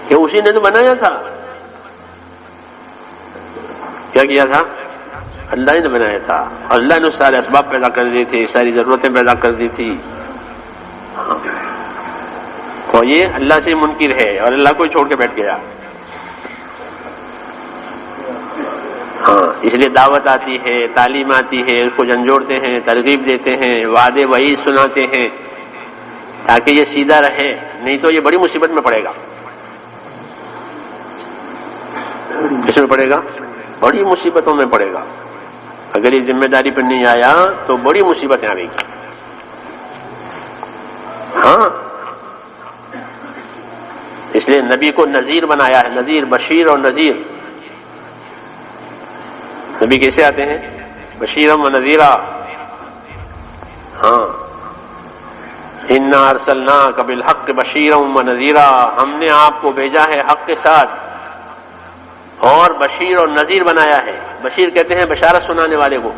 کہ اسی نے تو بنایا تھا۔ کیا کیا تھا؟ اللہ ہی نے بنایا تھا، اللہ نے سارے اسباب پیدا کر دیے تھے، ساری ضرورتیں پیدا کر دی تھی، اور یہ اللہ سے منکر ہے اور اللہ کو چھوڑ کے بیٹھ گیا۔ ہاں، اس لیے دعوت آتی ہے، تعلیم آتی ہے، اس کو جھنجھوڑتے ہیں، ترغیب دیتے ہیں، وعدے وعید سناتے ہیں تاکہ یہ سیدھا رہے، نہیں تو یہ بڑی مصیبت میں پڑے گا۔ کس میں پڑے گا؟ بڑی مصیبتوں میں پڑے گا۔ اگر یہ ذمہ داری پر نہیں آیا تو بڑی مصیبتیں آئیں گی۔ ہاں، اس لیے نبی کو نذیر بنایا ہے، نذیر، بشیر اور نذیر۔ نبی کیسے آتے ہیں؟ بشیرم و نذیرا۔ ہاں، انا ارسلناک بالحق بشیرم و نذیرا، ہم نے آپ کو بھیجا ہے حق کے ساتھ اور بشیر اور نذیر بنایا ہے۔ بشیر کہتے ہیں بشارت سنانے والے کو،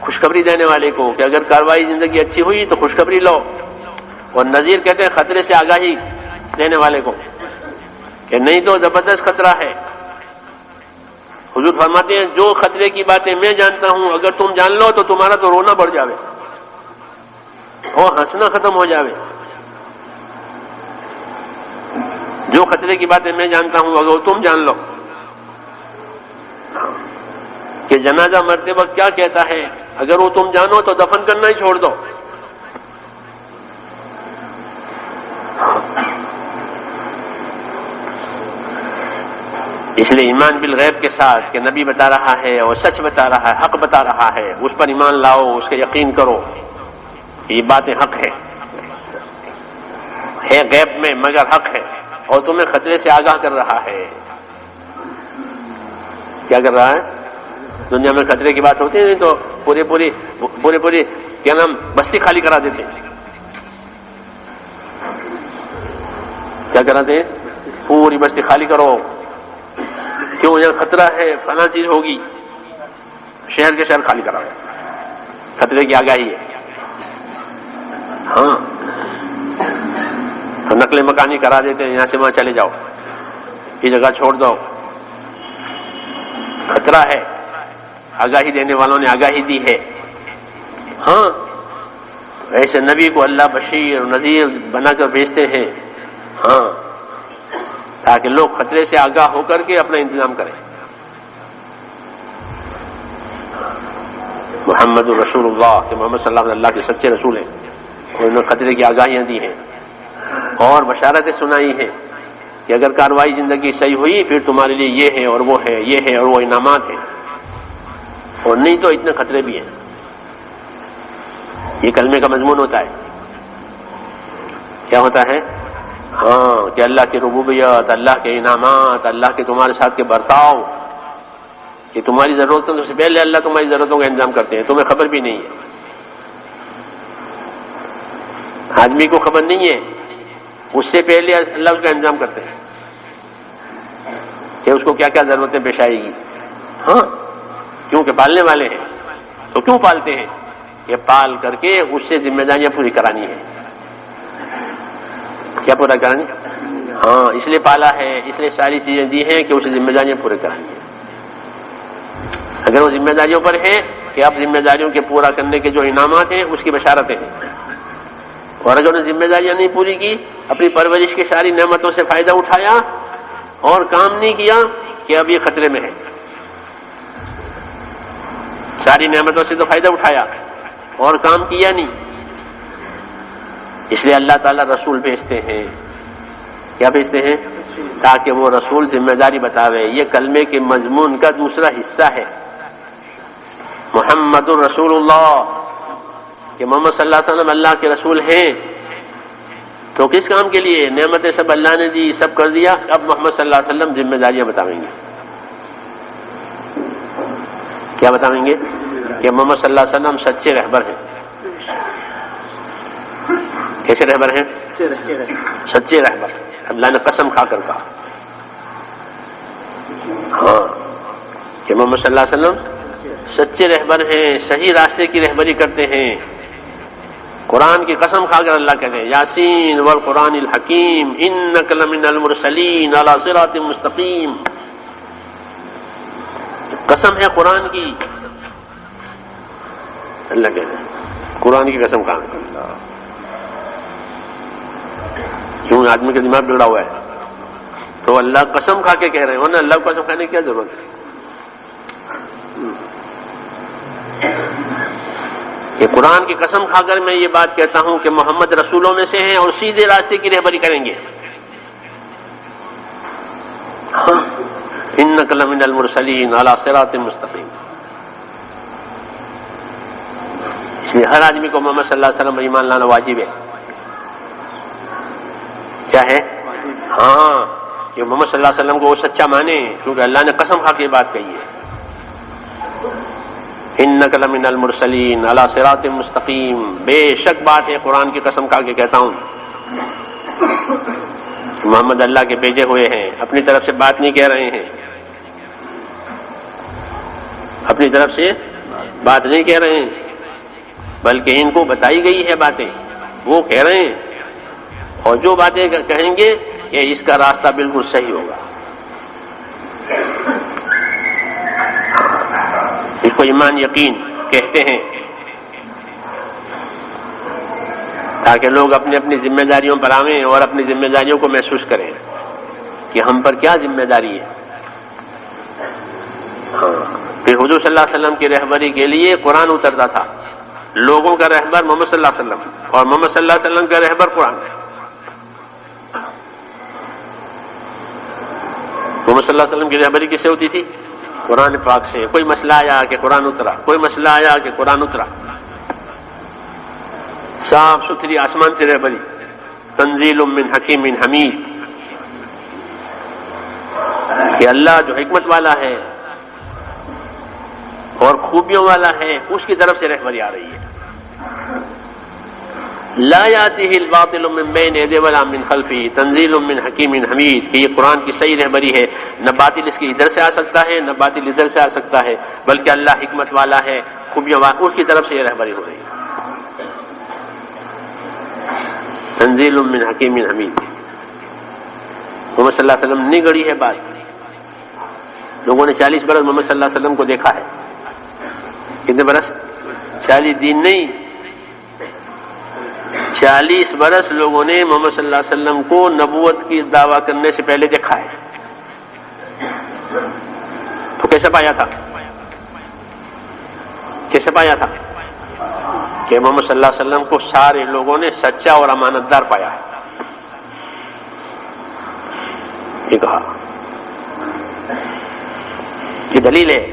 خوشخبری دینے والے کو کہ اگر کاروائی زندگی اچھی ہوئی تو خوشخبری لو، اور نذیر کہتے ہیں خطرے سے آگاہی دینے والے کو کہ نہیں تو زبردست خطرہ ہے۔ حضور فرماتے ہیں جو خطرے کی باتیں میں جانتا ہوں اگر تم جان لو تو تمہارا تو رونا بڑھ جاوے اور ہنسنا ختم ہو جاوے۔ جو خطرے کی باتیں میں جانتا ہوں اگر تم جان لو کہ جنازہ مرتے وقت کیا کہتا ہے، اگر وہ تم جانو تو دفن کرنا ہی چھوڑ دو۔ اس لیے ایمان بالغیب کے ساتھ کہ نبی بتا رہا ہے اور سچ بتا رہا ہے، حق بتا رہا ہے، اس پر ایمان لاؤ، اس کا یقین کرو، یہ باتیں حق ہے غیب میں مگر حق ہے، اور تمہیں خطرے سے آگاہ کر رہا ہے۔ کیا کر رہا ہے؟ دنیا میں خطرے کی بات ہوتی ہے نہیں تو پوری کیا نام بستی خالی کرا دیتے ہیں۔ کیا کراتے ہیں؟ پوری بستی خالی کرو، کیوں؟ یہاں خطرہ ہے، فلاں چیز ہوگی، شہر کے شہر خالی کرا، خطرے کی آگاہی ہے۔ ہاں، نقل مکانی کرا دیتے ہیں، یہاں سے وہاں چلے جاؤ، یہ جگہ چھوڑ دو، خطرہ ہے، آگاہی دینے والوں نے آگاہی دی ہے۔ ہاں، ایسے نبی کو اللہ بشیر اور نذیر بنا کر بھیجتے ہیں، ہاں، تاکہ لوگ خطرے سے آگاہ ہو کر کے اپنا انتظام کریں۔ محمد رسول اللہ کہ محمد صلی اللہ علیہ وسلم اللہ کے سچے رسول ہیں، اور انہوں نے خطرے کی آگاہیاں دی ہیں اور بشارتیں سنائی ہیں کہ اگر کاروائی زندگی صحیح ہوئی پھر تمہارے لیے یہ ہے اور وہ ہے، یہ ہے اور وہ انعامات ہیں، اور نہیں تو اتنے خطرے بھی ہیں۔ یہ کلمے کا مضمون ہوتا ہے۔ کیا ہوتا ہے؟ ہاں، کہ اللہ کی ربوبیت، اللہ کے انعامات، اللہ کے تمہارے ساتھ کے برتاؤ، کہ تمہاری ضرورتوں سے پہلے اللہ تمہاری ضرورتوں کا انتظام کرتے ہیں، تمہیں خبر بھی نہیں ہے۔ آدمی کو خبر نہیں ہے، اس سے پہلے اللہ اس کا انتظام کرتے ہیں کہ اس کو کیا کیا ضرورتیں پیش آئے گی۔ ہاں، کیونکہ پالنے والے ہیں تو کیوں پالتے ہیں؟ یہ پال کر کے اس سے ذمہ داریاں پوری کرانی ہے۔ کیا پورا کرانی؟ ہاں، اس لیے پالا ہے، اس لیے ساری چیزیں دی ہیں کہ اسے ذمہ داریاں پورے کرانی ہیں۔ اگر وہ ذمہ داریوں پر ہے کہ اب ذمہ داریوں کے پورا کرنے کے جو انعامات ہیں اس کی بشارتیں ہیں، اور اگر انہوں نے ذمہ داریاں نہیں پوری کی، اپنی پرورش کی ساری نعمتوں سے فائدہ اٹھایا اور کام نہیں کیا کہ اب یہ خطرے میں ہے۔ ساری نعمتوں سے تو فائدہ اٹھایا اور کام کیا نہیں، اس لیے اللہ تعالیٰ رسول بھیجتے ہیں۔ کیا بھیجتے ہیں؟ تاکہ وہ رسول ذمہ داری بتاوے۔ یہ کلمے کے مضمون کا دوسرا حصہ ہے، محمد الرسول اللہ، کہ محمد صلی اللہ علیہ وسلم اللہ کے رسول ہیں۔ تو کس کام کے لیے؟ نعمتیں سب اللہ نے دی، سب کر دیا، اب محمد صلی اللہ علیہ وسلم ذمہ داریاں بتائیں گے۔ کیا بتائیں گے؟ کہ محمد صلی اللہ علیہ وسلم سچے رہبر ہیں. کیسے رہبر ہیں؟ سچے رہبر. اللہ نے قسم کھا کر کہا ہاں کہ محمد صلی اللہ علیہ وسلم سچے رہبر ہیں، صحیح راستے کی رہبری کرتے ہیں. قرآن کی قسم کھا کر اللہ کہتے ہیں یاسین والقرآن الحکیم انک لمن المرسلین علی صراط مستقیم. قسم ہے قرآن کی. اللہ کہتے ہیں قرآن کی قسم کھا کر. کیوں آدمی کا دماغ بگڑا ہوا ہے تو اللہ قسم کھا کے کہہ رہے ہیں، ورنہ اللہ کو قسم کھانے کی کیا ضرورت ہے؟ کہ قرآن کی قسم کھا کر میں یہ بات کہتا ہوں کہ محمد رسولوں میں سے ہیں اور سیدھے راستے کی رہبری کریں گے. انک لمن المرسلین علی صراط مستقیم. اس لیے ہر آدمی کو محمد صلی اللہ علیہ وسلم ایمان لانا واجب ہے. کیا ہے؟ ہاں کہ محمد صلی اللہ علیہ وسلم کو وہ سچا مانے کیونکہ اللہ نے قسم کھا کے بات کہی ہے. انک لمن المرسلین علی صراط مستقیم. بے شک بات ہے قرآن کی قسم کھا کے کہتا ہوں محمد اللہ کے بھیجے ہوئے ہیں، اپنی طرف سے بات نہیں کہہ رہے ہیں، اپنی طرف سے بات نہیں کہہ رہے ہیں بلکہ ان کو بتائی گئی ہے باتیں وہ کہہ رہے ہیں. اور جو باتیں کہیں گے کہ اس کا راستہ بالکل صحیح ہوگا. اس کو ایمان یقین کہتے ہیں تاکہ لوگ اپنی اپنی ذمہ داریوں پر آویں اور اپنی ذمہ داریوں کو محسوس کریں کہ ہم پر کیا ذمہ داری ہے. پھر حضور صلی اللہ علیہ وسلم کی رہبری کے لیے قرآن اترتا تھا. لوگوں کا رہبر محمد صلی اللہ علیہ وسلم اور محمد صلی اللہ علیہ وسلم کا رہبر قرآن. محمد صلی اللہ علیہ وسلم کی رہبری کس سے ہوتی تھی؟ قرآن پاک سے. کوئی مسئلہ آیا کہ قرآن اترا، کوئی مسئلہ آیا کہ قرآن اترا. صاف ستھری آسمان سے رہبری. تنزیل من حکیم حمید کہ اللہ جو حکمت والا ہے اور خوبیوں والا ہے اس کی طرف سے رہبری آ رہی ہے. لا یاتیہ الباطل من بین یدیہ ولا من خلفہ تنزیل من حکیم حمید کہ یہ قرآن کی صحیح رہبری ہے. نہ باطل اس کی ادھر سے آ سکتا ہے نہ باطل ادھر سے آ سکتا ہے بلکہ اللہ حکمت والا ہے، خوبیوں والا، اس کی طرف سے یہ رہبری ہو رہی ہے. تنزیل من حکیم حمید. محمد صلی اللہ علیہ وسلم نے گڑی ہے بات. لوگوں نے 40 برس محمد صلی اللہ علیہ وسلم کو دیکھا ہے. کتنے برس؟ 40 دن نہیں، 40 برس لوگوں نے محمد صلی اللہ علیہ وسلم کو نبوت کی دعویٰ کرنے سے پہلے دیکھا ہے. تو کیسے پایا تھا؟ کیسے پایا تھا؟ کہ محمد صلی اللہ علیہ وسلم کو سارے لوگوں نے سچا اور امانت دار پایا ہے. یہ کہا یہ دلیل ہے.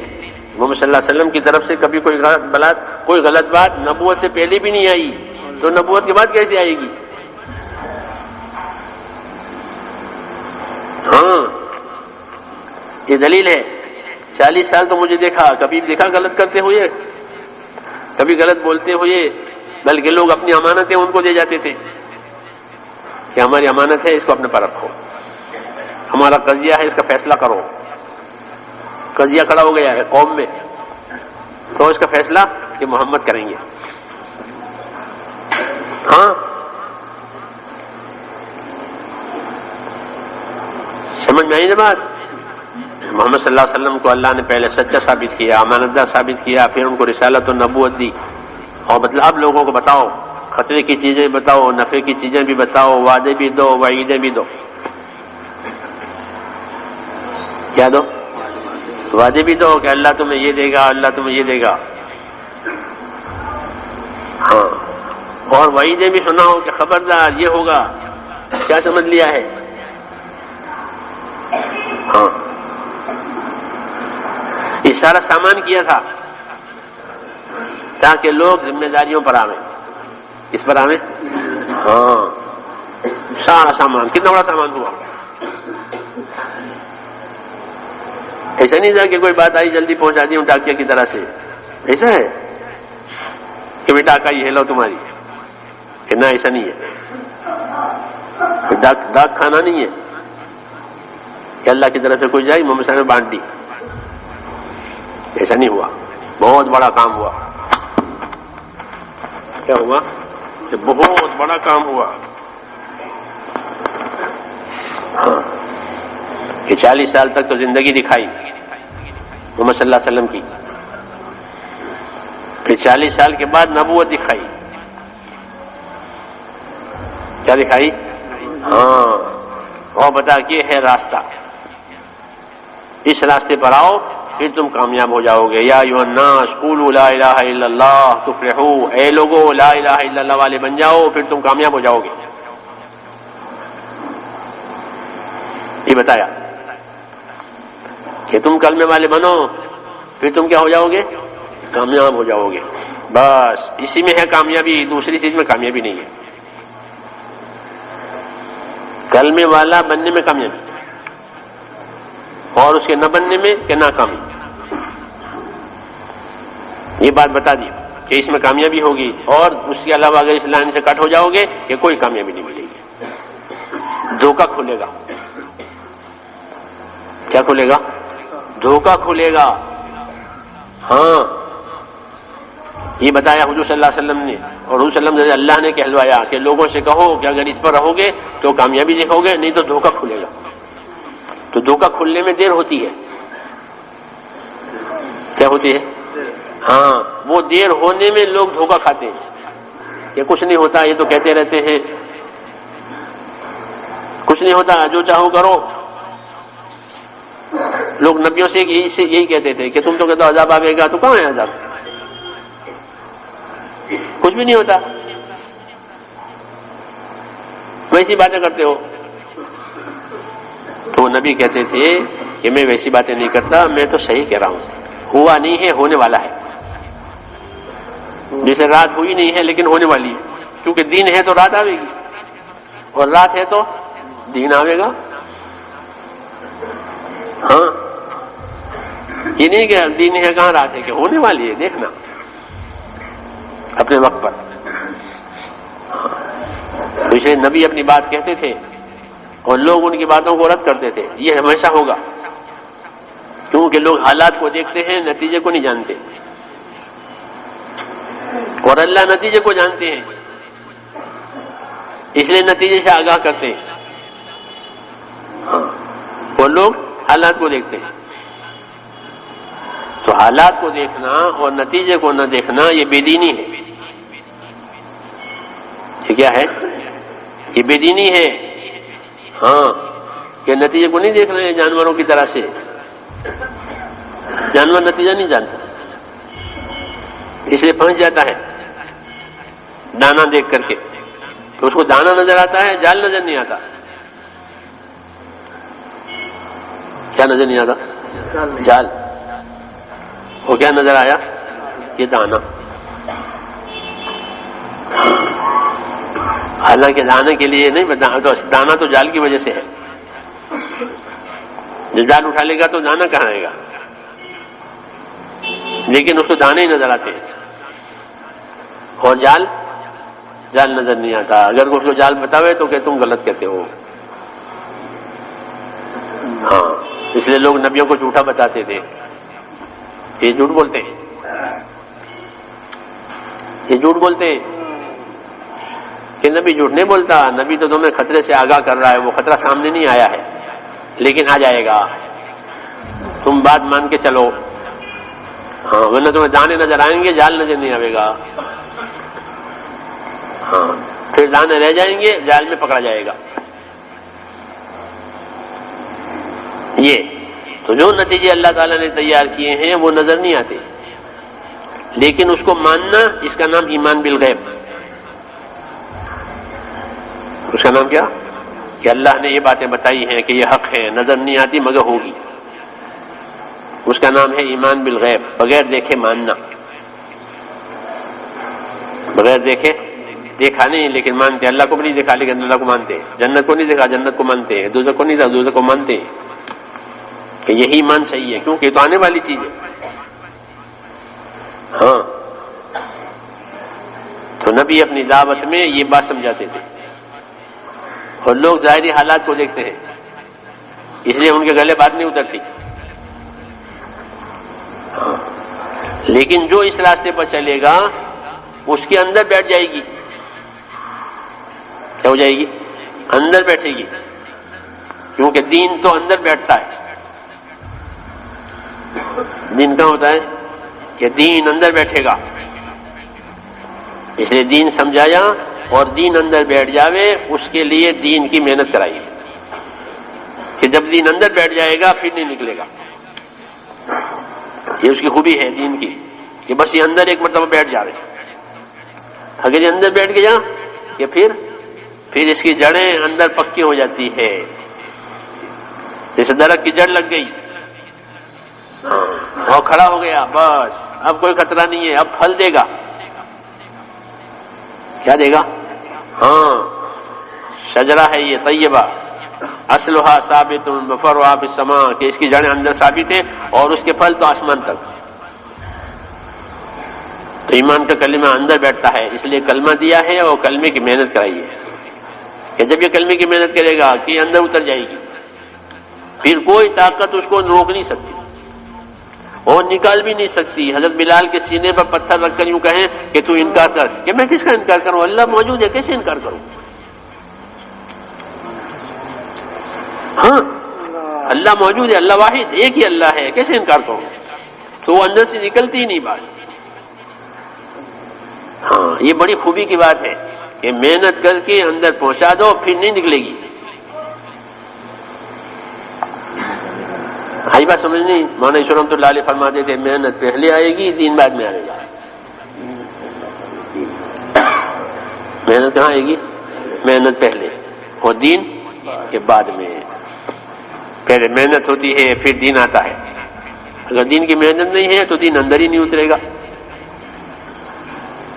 محمد صلی اللہ علیہ وسلم کی طرف سے کبھی کوئی غلط بات نبوت سے پہلے بھی نہیں آئی تو نبوت کے بعد کیسے آئے گی؟ ہاں یہ دلیل ہے. 40 سال تو مجھے دیکھا، کبھی دیکھا غلط کرتے ہوئے، کبھی غلط بولتے ہوئے، بلکہ لوگ اپنی امانتیں ان کو دے جاتے تھے کہ ہماری امانت ہے اس کو اپنے پر رکھو، ہمارا قضیہ ہے اس کا فیصلہ کرو. قضیہ کھڑا ہو گیا ہے قوم میں تو اس کا فیصلہ کہ محمد کریں گے. ہاں سمجھ میں آئی نا بات؟ محمد صلی اللہ علیہ وسلم کو اللہ نے پہلے سچا ثابت کیا، امانت دار ثابت کیا، پھر ان کو رسالت و نبوت دی. اور مطلب اب لوگوں کو بتاؤ، خطرے کی چیزیں بتاؤ، نفع کی چیزیں بھی بتاؤ، وعدے بھی دو، وعیدیں بھی دو. کیا دو؟ وعدے بھی دو کہ اللہ تمہیں یہ دے گا، اللہ تمہیں یہ دے گا. ہاں اور وعیدیں بھی سناؤ کہ خبردار یہ ہوگا. کیا سمجھ لیا ہے؟ ہاں یہ سارا سامان کیا تھا تاکہ لوگ ذمہ داریوں پر آویں. کس پر آویں؟ ہاں سارا سامان. کتنا بڑا سامان ہوا؟ ایسا نہیں تھا کہ کوئی بات آئی جلدی پہنچا دی ہوں ڈاکیہ کی طرح سے. ایسا ہے کہ بیٹا کا یہ لو تمہاری، کہ نہ ایسا نہیں ہے، ڈاک کھانا نہیں ہے کہ اللہ کی طرف سے کوئی جائے محمد صاحب نے بانٹ دی، ایسا نہیں ہوا، بہت بڑا کام ہوا۔ کیا ہوا؟ کہ بہت بڑا کام ہوا، ہاں، کہ 40 سال تک تو زندگی دکھائی محمد صلی اللہ علیہ وسلم کی، پھر 40 سال کے بعد نبوت دکھائی۔ کیا دکھائی؟ ہاں، اور بتا کہ یہ ہے راستہ، اس راستے پر آؤ پھر تم کامیاب ہو جاؤ گے۔ یا ایھا الناس قولوا لا الہ الا اللہ تفلحوا، اے لوگو لا الہ الا اللہ والے بن جاؤ پھر تم کامیاب ہو جاؤ گے۔ یہ بتایا کہ تم کلمے والے بنو پھر تم کیا ہو جاؤ گے؟ کامیاب ہو جاؤ گے۔ بس اسی میں ہے کامیابی، دوسری چیز میں کامیابی نہیں ہے۔ کلمے والا بننے میں کامیابی اور اس کے نہ بننے میں کہ ناکامی، یہ بات بتا دی کہ اس میں کامیابی ہوگی، اور اس کے علاوہ اگر اس لائن سے کٹ ہو جاؤ گے کہ کوئی کامیابی نہیں ملے گی، دھوکہ کھلے گا۔ کیا کھلے گا؟ دھوکہ کھلے گا۔ ہاں، یہ بتایا حضور صلی اللہ علیہ وسلم نے، اور حضور صلی اللہ علیہ وسلم سے اللہ نے کہلوایا کہ لوگوں سے کہو کہ اگر اس پر رہو گے تو کامیابی دیکھو گے، نہیں تو دھوکہ کھلے گا۔ تو دھوکہ کھلنے میں دیر ہوتی ہے۔ کیا ہوتی ہے؟ ہاں، وہ دیر ہونے میں لوگ دھوکہ کھاتے ہیں کہ کچھ نہیں ہوتا، یہ تو کہتے رہتے ہیں کچھ نہیں ہوتا، جو چاہو کرو۔ لوگ نبیوں سے یہی کہتے تھے کہ تم تو کہتے ہو عذاب آئے گا، تو کہاں ہے عذاب؟ کچھ بھی نہیں ہوتا، ویسی باتیں کرتے ہو۔ تو نبی کہتے تھے کہ میں ویسی باتیں نہیں کرتا، میں تو صحیح کہہ رہا ہوں، ہوا نہیں ہے ہونے والا ہے، جیسے رات ہوئی نہیں ہے لیکن ہونے والی ہے، کیونکہ دن ہے تو رات آئے گی، اور رات ہے تو دن آئے گا۔ ہاں، یہ نہیں کہ دن ہے کہاں رات ہے، کہ ہونے والی ہے، دیکھنا اپنے وقت پر۔ تو اسے نبی اپنی بات کہتے تھے اور لوگ ان کی باتوں کو رد کرتے تھے، یہ ہمیشہ ہوگا، کیونکہ لوگ حالات کو دیکھتے ہیں، نتیجے کو نہیں جانتے، اور اللہ نتیجے کو جانتے ہیں، اس لیے نتیجے سے آگاہ کرتے ہیں، اور لوگ حالات کو دیکھتے ہیں۔ تو حالات کو دیکھنا اور نتیجے کو نہ دیکھنا یہ بے دینی ہے۔ یہ کیا ہے؟ یہ بے دینی ہے۔ ہاں، کہ نتیجے کو نہیں دیکھنا ہے جانوروں کی طرح سے، جانور نتیجہ نہیں جانتا، اس لیے پھنس جاتا ہے دانا دیکھ کر کے، تو اس کو دانا نظر آتا ہے، جال نظر نہیں آتا۔ کیا نظر نہیں آتا؟ جال۔ وہ کیا نظر آیا؟ یہ دانا۔ حالانکہ دانے کے لیے نہیں، دانا تو جال کی وجہ سے ہے، جو جال اٹھا لے گا تو دانا کہاں آئے گا، لیکن اس کو دانے ہی نظر آتے ہیں، اور جال نظر نہیں آتا۔ اگر اس کو جال بتاوے تو کہ تم غلط کہتے ہو۔ ہاں، اس لیے لوگ نبیوں کو جھوٹا بتاتے تھے، یہ جھوٹ بولتے ہیں، یہ جھوٹ بولتے ہیں کہ نبی جھوٹ نہیں بولتا، نبی تو تمہیں خطرے سے آگاہ کر رہا ہے، وہ خطرہ سامنے نہیں آیا ہے لیکن آ جائے گا، تم بات مان کے چلو۔ ہاں، ورنہ تمہیں دانے نظر آئیں گے، جال نظر نہیں آئے گا۔ ہاں، پھر دانے رہ جائیں گے، جال میں پکڑا جائے گا۔ یہ تو جو نتیجے اللہ تعالیٰ نے تیار کیے ہیں وہ نظر نہیں آتے، لیکن اس کو ماننا، اس کا نام ایمان بالغیب۔ اس کا نام کیا؟ کہ اللہ نے یہ باتیں بتائی ہیں کہ یہ حق ہے، نظر نہیں آتی مگر ہوگی، اس کا نام ہے ایمان بالغیب، بغیر دیکھے ماننا، بغیر دیکھے، دیکھا نہیں لیکن مانتے، اللہ کو بھی نہیں دیکھا لیکن اللہ کو مانتے، جنت کو نہیں دیکھا جنت کو مانتے، دوزخ کو نہیں دیکھا دوزخ کو مانتے، کہ یہی ایمان صحیح ہے، کیونکہ یہ تو آنے والی چیز ہے۔ ہاں، تو نبی اپنی دعوت میں یہ بات سمجھاتے تھے، اور لوگ ظاہری حالات کو دیکھتے ہیں، اس لیے ان کے گلے بات نہیں اترتی. لیکن جو اس راستے پر چلے گا اس کے اندر بیٹھ جائے گی. کیا ہو جائے گی؟ اندر بیٹھے گی، کیونکہ دین تو اندر بیٹھتا ہے. دین کہاں ہوتا ہے؟ کہ دین اندر بیٹھے گا. اس لیے دین سمجھایا، اور دین اندر بیٹھ جاوے اس کے لیے دین کی محنت کرائی، کہ جب دین اندر بیٹھ جائے گا پھر نہیں نکلے گا. یہ اس کی خوبی ہے دین کی، کہ بس یہ اندر ایک مرتبہ بیٹھ جاوے. اگر یہ اندر بیٹھ گیا کہ پھر اس کی جڑیں اندر پکی ہو جاتی ہے، جیسے درخت کی جڑ لگ گئی اور کھڑا ہو گیا، بس اب کوئی خطرہ نہیں ہے، اب پھل دے گا. کیا دے گا؟ ہاں، شجرہ ہے یہ طیبہ، اصلھا ثابت وفرعھا فی السماء، کہ اس کی جڑیں اندر ثابت ہیں اور اس کے پھل تو آسمان تک. تو ایمان کا کلمہ اندر بیٹھتا ہے، اس لیے کلمہ دیا ہے اور کلمے کی محنت کرائی ہے، کہ جب یہ کلمے کی محنت کرے گا کہ اندر اتر جائے گی، پھر کوئی طاقت اس کو روک نہیں سکتی اور نکال بھی نہیں سکتی. حضرت بلال کے سینے پر پتھر رکھ کر یوں کہیں کہ تو انکار کر، کہ میں کس کا انکار کروں؟ اللہ موجود ہے، کیسے انکار کروں؟ ہاں، اللہ موجود ہے، اللہ واحد ایک ہی اللہ ہے، کیسے انکار کروں؟ تو وہ اندر سے نکلتی ہی نہیں بات. ہاں، یہ بڑی خوبی کی بات ہے کہ محنت کر کے اندر پہنچا دو پھر نہیں نکلے گی. آئی بات سمجھ نہیں؟ مولانا عیسی رحمۃ اللہ علیہ فرماتے تھے محنت پہلے آئے گی، دین بعد میں آئے گا. محنت کہاں آئے گی؟ محنت پہلے اور دین کے بعد میں. پہلے محنت ہوتی ہے پھر دین آتا ہے. اگر دین کی محنت نہیں ہے تو دین اندر ہی نہیں اترے گا.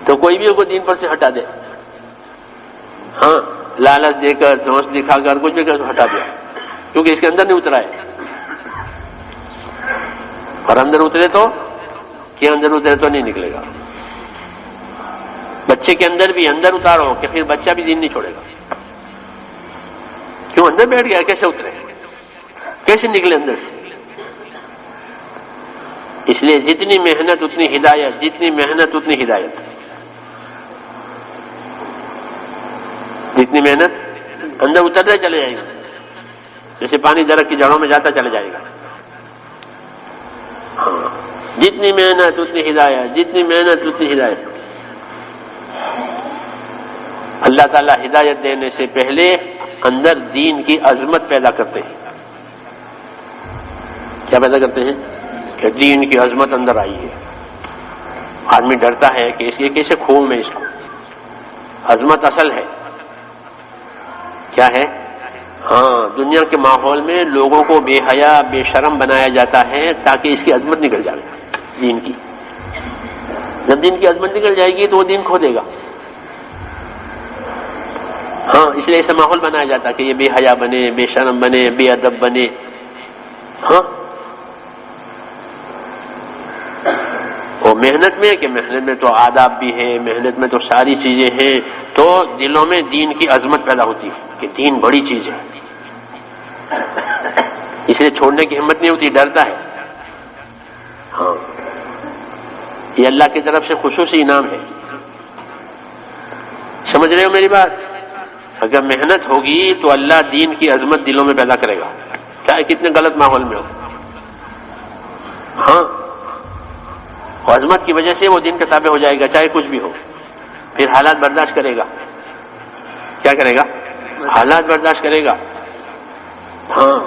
تو کوئی بھی کو دین پر سے ہٹا دے، ہاں، لالچ دے کر، دوست دکھا کر، کچھ بھی کر ہٹا دیا، کیونکہ اس کے اندر نہیں اترا ہے. اور اندر اترے تو کہ اندر اترے تو نہیں نکلے گا. بچے کے اندر بھی اندر اتارو کہ پھر بچہ بھی دین نہیں چھوڑے گا. کیوں؟ اندر بیٹھ گیا، کیسے اترے، کیسے نکلے اندر سے؟ اس لیے جتنی محنت اتنی ہدایت، جتنی محنت اتنی ہدایت. جتنی محنت اندر اترتے چلے جائے گا، جیسے پانی درخت کی جڑوں میں جاتا چلا جائے گا. ہاں، جتنی محنت اتنی ہدایت، جتنی محنت اتنی ہدایت. اللہ تعالیٰ ہدایت دینے سے پہلے اندر دین کی عظمت پیدا کرتے ہیں. کیا پیدا کرتے ہیں؟ کہ دین کی عظمت اندر آئی ہے. آدمی ڈرتا ہے کہ اس یہ کیسے کھوؤں میں اس کو. عظمت اصل ہے کیا ہے؟ ہاں، دنیا کے ماحول میں لوگوں کو بے حیا بے شرم بنایا جاتا ہے تاکہ اس کی عظمت نکل جائے دین کی. جب دین کی عظمت نکل جائے گی تو وہ دین کھو دے گا. ہاں، اس لیے ایسا ماحول بنایا جاتا ہے کہ یہ بے حیا بنے، بے شرم بنے، بے ادب بنے. ہاں، اور محنت میں کہ محنت میں تو آداب بھی ہے، محنت میں تو ساری چیزیں ہیں، تو دلوں میں دین کی عظمت پیدا ہوتی ہے کہ دین بڑی چیز ہے. اس لیے چھوڑنے کی ہمت نہیں ہوتی، ڈرتا ہے. ہاں، یہ اللہ کی طرف سے خصوصی انعام ہے. سمجھ رہے ہو میری بات؟ اگر محنت ہوگی تو اللہ دین کی عظمت دلوں میں پیدا کرے گا، چاہے کتنے غلط ماحول میں ہو. ہاں، اور عظمت کی وجہ سے وہ دین کا تابع ہو جائے گا، چاہے کچھ بھی ہو. پھر حالات برداشت کرے گا. کیا کرے گا؟ حالات برداشت کرے گا. ہاں،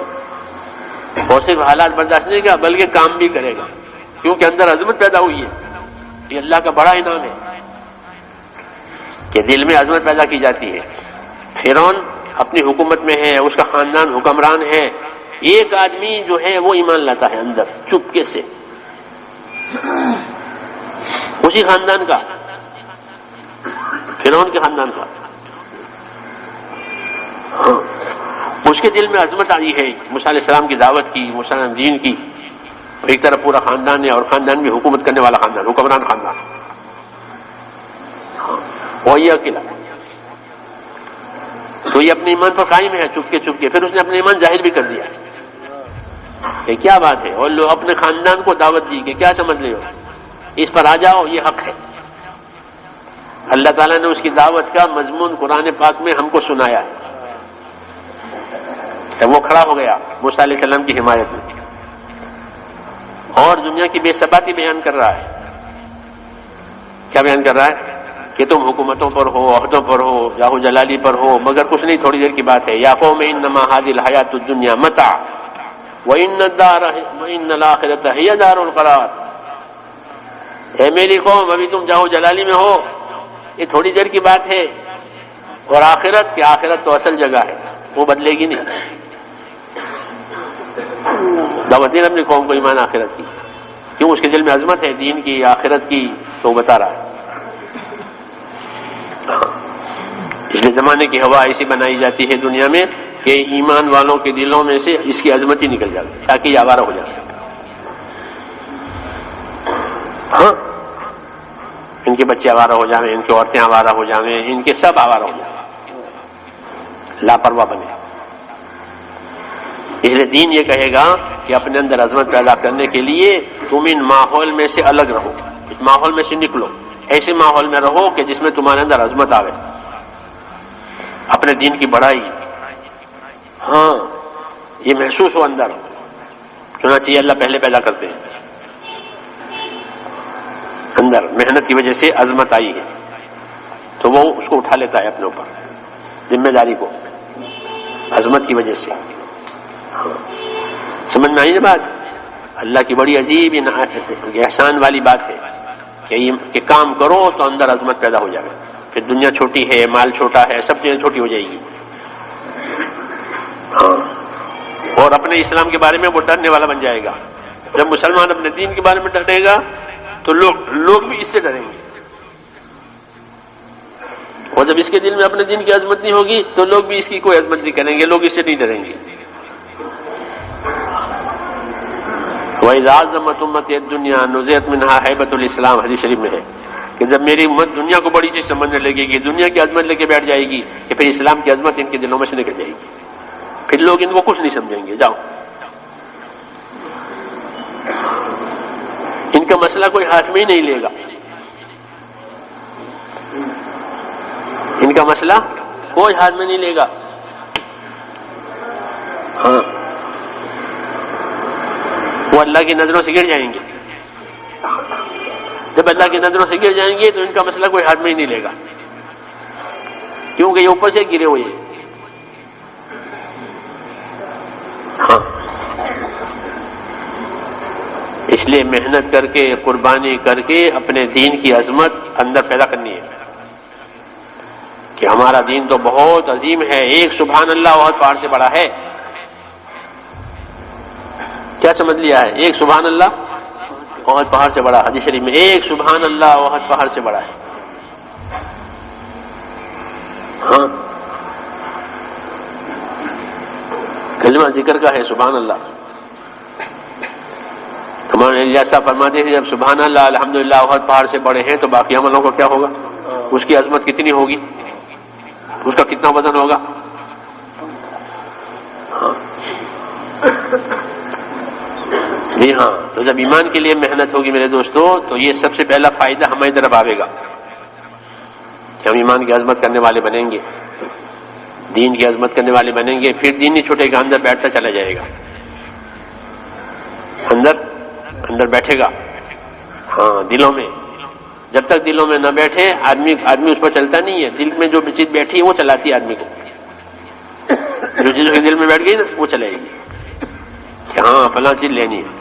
اور صرف حالات برداشت نہیں کرے گا بلکہ کام بھی کرے گا، کیونکہ اندر عظمت پیدا ہوئی ہے. یہ اللہ کا بڑا انعام ہے کہ دل میں عظمت پیدا کی جاتی ہے. فرعون اپنی حکومت میں ہے، اس کا خاندان حکمران ہے. ایک آدمی جو ہے وہ ایمان لاتا ہے اندر چپکے سے، اسی خاندان کا، فرعون کے خاندان کا. اس کے دل میں عظمت آئی ہے موسیٰ علیہ السلام کی دعوت کی، موسیٰ علیہ دین کی. ایک طرف پورا خاندان ہے اور خاندان بھی حکومت کرنے والا خاندان، حکمران خاندان، وہ یہ اکیلا، تو یہ اپنے ایمان پر قائم ہے چپ کے، پھر اس نے اپنے ایمان ظاہر بھی کر دیا کہ کیا بات ہے، اور لوگ اپنے خاندان کو دعوت دی کہ کیا سمجھ رہے ہو، اس پر آ جاؤ، یہ حق ہے۔ اللہ تعالیٰ نے اس کی دعوت کا مضمون قرآن پاک میں ہم کو سنایا ہے، وہ کھڑا ہو گیا موسیٰ علیہ السلام کی حمایت میں اور دنیا کی بے ثباتی بیان کر رہا ہے۔ کیا بیان کر رہا ہے؟ کہ تم حکومتوں پر ہو، عہدوں پر ہو، جاہو جلالی پر ہو، مگر کچھ نہیں، تھوڑی دیر کی بات ہے۔ یا قوم انما هذه الحیات الدنیا متاع وان الاخرۃ ہی دار القرار، اے میری قوم ابھی تم جاہو جلالی میں ہو، یہ تھوڑی دیر کی بات ہے، اور آخرت کی، آخرت تو اصل جگہ ہے، وہ بدلے گی نہیں۔ دعوت دین اپنی قوم کو ایمان آخرت کی، کیوں؟ اس کے دل میں عظمت ہے دین کی، آخرت کی، تو بتا رہا ہے۔ اس لیے زمانے کی ہوا ایسی بنائی جاتی ہے دنیا میں کہ ایمان والوں کے دلوں میں سے اس کی عظمت ہی نکل جاتی ہے تاکہ یہ آوارہ ہو جائے۔ ہاں، ان کے بچے آوارہ ہو جائیں، ان کی عورتیں آوارہ ہو جائیں، ان کے سب آوارہ ہو جائیں، لاپرواہ بنے۔ اس لیے دین یہ کہے گا کہ اپنے اندر عظمت پیدا کرنے کے لیے تم ان ماحول میں سے الگ رہو، اس ماحول میں سے نکلو، ایسے ماحول میں رہو کہ جس میں تمہارے اندر عظمت آوے، اپنے دین کی بڑائی، ہاں یہ محسوس ہو اندر، چنانچہ اللہ پہلے پیدا کرتے ہیں، اندر محنت کی وجہ سے عظمت آئی ہے تو وہ اس کو اٹھا لیتا ہے اپنے اوپر ذمہ داری کو، عظمت کی وجہ سے۔ سمجھ میں آئی نا بات؟ اللہ کی بڑی عجیب احسان والی بات ہے کہ کام کرو تو اندر عظمت پیدا ہو جائے، پھر دنیا چھوٹی ہے، مال چھوٹا ہے، سب چیزیں چھوٹی ہو جائے گی، ہاں، اور اپنے اسلام کے بارے میں وہ ڈرنے والا بن جائے گا۔ جب مسلمان اپنے دین کے بارے میں ڈرے گا تو لوگ بھی اس سے ڈریں گے، اور جب اس کے دل میں اپنے دین کی عظمت نہیں ہوگی تو لوگ بھی اس کی کوئی عظمت نہیں کریں گے، لوگ اس سے نہیں ڈریں گے۔ وَإِذَا عَظَّمَتْ أُمَّتِي الدُّنْيَا نُزِعَتْ مِنْهَا هَيْبَةُ الْإِسْلَامِ، حدیث شریف میں ہے کہ جب میری امت دنیا کو بڑی چیز سمجھنے لگے گی، دنیا کی عظمت لے کے بیٹھ جائے گی کہ پھر اسلام کی عظمت ان کے دلوں میں سے نکل جائے گی، پھر لوگ ان کو کچھ نہیں سمجھیں گے۔ جاؤ، ان کا مسئلہ کوئی ہاتھ میں ہی نہیں لے گا، ان کا مسئلہ کوئی ہاتھ میں نہیں لے گا، ہاں، وہ اللہ کی نظروں سے گر جائیں گے۔ جب اللہ کی نظروں سے گر جائیں گے تو ان کا مسئلہ کوئی ہاتھ میں ہی نہیں لے گا، کیونکہ یہ اوپر سے گرے ہوئے ہیں۔ ہاں، اس لیے محنت کر کے، قربانی کر کے اپنے دین کی عظمت اندر پیدا کرنی ہے کہ ہمارا دین تو بہت عظیم ہے، ایک سبحان اللہ بہت پہاڑ سے بڑا ہے۔ کیا سمجھ لیا ہے؟ ایک سبحان اللہ بہت پہاڑ سے بڑا، حدیث شریف میں ایک سبحان اللہ بہت پہاڑ سے بڑا ہے۔ ہاں، کلمہ ذکر کا ہے سبحان اللہ۔ ہمارے الیاس صاحب فرماتے ہیں جب سبحان اللہ الحمدللہ بہت پہاڑ سے بڑے ہیں تو باقی عملوں کا کیا ہوگا؟ اس کی عظمت کتنی ہوگی، اس کا کتنا وزن ہوگا؟ ہاں جی ہاں، تو جب ایمان کے لیے محنت ہوگی میرے دوستو تو یہ سب سے پہلا فائدہ ہماری طرف آئے گا کہ ہم ایمان کی عظمت کرنے والے بنیں گے، دین کی عظمت کرنے والے بنیں گے، پھر دین نہیں چھوٹے گا، اندر بیٹھتا چلا جائے گا، اندر بیٹھے گا، ہاں، دلوں میں۔ جب تک دلوں میں نہ بیٹھے آدمی اس پر چلتا نہیں ہے، دل میں جو چیز بیٹھی ہے وہ چلاتی ہے آدمی کو، جو چیز کے دل میں بیٹھ گئی نا وہ چلے گی کہ ہاں فلاں چیز لینی ہے۔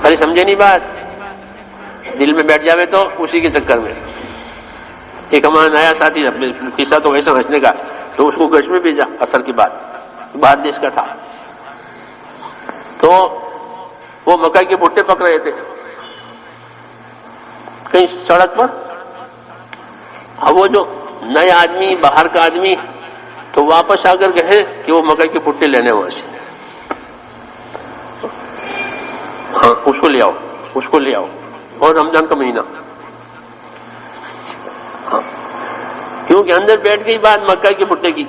ارے سمجھے نہیں بات؟ دل میں بیٹھ جاوے تو اسی کے چکر میں۔ ایک ہمارا نیا ساتھی قصہ تو ویسا ہنسنے کا، تو اس کو گش میں بھیجا، اثر کی بات، باہر دیش کا تھا، تو وہ مکئی کے بھٹے پک رہے تھے کہیں سڑک پر۔ اب وہ جو نیا آدمی، باہر کا آدمی، تو واپس آ کر کہے کہ وہ مکئی کے بھٹے لینے وہاں سے، ہاں اس کو لے آؤ، اس کو لے آؤ، اور رمضان کا مہینہ، ہاں کیونکہ اندر بیٹھ گئی بات مکہ کے بھٹے کی،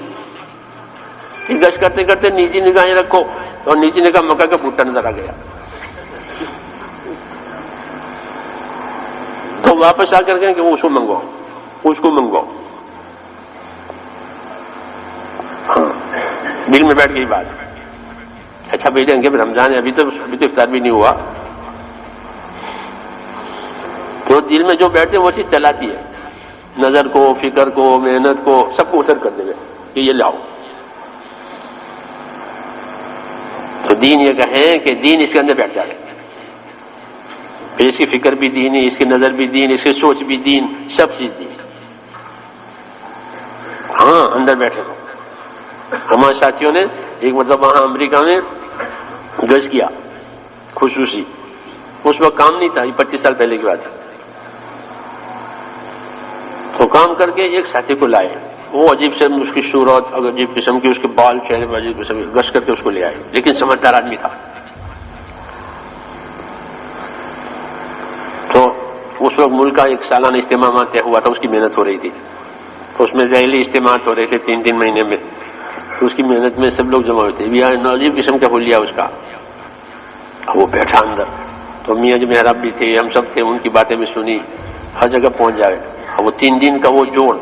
گشت کرتے کرتے نیچی نگاہیں رکھو، اور نیچی نگاہ مکہ کا بھٹا نظر آ گیا، تو واپس آ کر کہ وہ اس کو منگواؤ، اس کو منگواؤ، ہاں دل میں بیٹھ گئی بات، اچھا بیٹھیں گے رمضان ہے، ابھی تو افطار بھی نہیں ہوا، تو دل میں جو بیٹھتے وہ چیز چلاتی ہے، نظر کو، فکر کو، محنت کو، سب کو اثر کر دے گا کہ یہ لاؤ. تو دین یہ کہیں کہ دین اس کے اندر بیٹھ جائے، پھر اس کی فکر بھی دین، اس کی نظر بھی دین، اس کی سوچ بھی دین، سب چیز دین. ہاں اندر بیٹھے ہو. ہمارے ساتھیوں نے ایک مطلب وہاں امریکہ میں گز کیا خصوصی، اس وقت کام نہیں تھا، یہ 25 سال پہلے کی بات ہے. تو کام کر کے ایک ساتھی کو لائے، وہ عجیب سے اس کی صورت، عجیب قسم کی اس کے بال، چہرے میں عجیب قسم کی، گش کر کے اس کو لے آئے، لیکن سمجھدار آدمی تھا. تو اس وقت ملک کا ایک سالانہ اجتماع طے ہوا تھا، اس کی محنت ہو رہی تھی، تو اس میں ذیلی اجتماعات ہو رہے تھے 3 مہینے میں، تو اس کی محنت میں سب لوگ جمع ہوئے تھے. عجیب قسم کا حلیہ اس کا. وہ بیٹھا اندر، تو میاں جو محراب بھی تھے، ہم سب تھے، ان کی باتیں بھی سنی، ہر جگہ پہنچ جائے. وہ 3 دن کا وہ جوڑ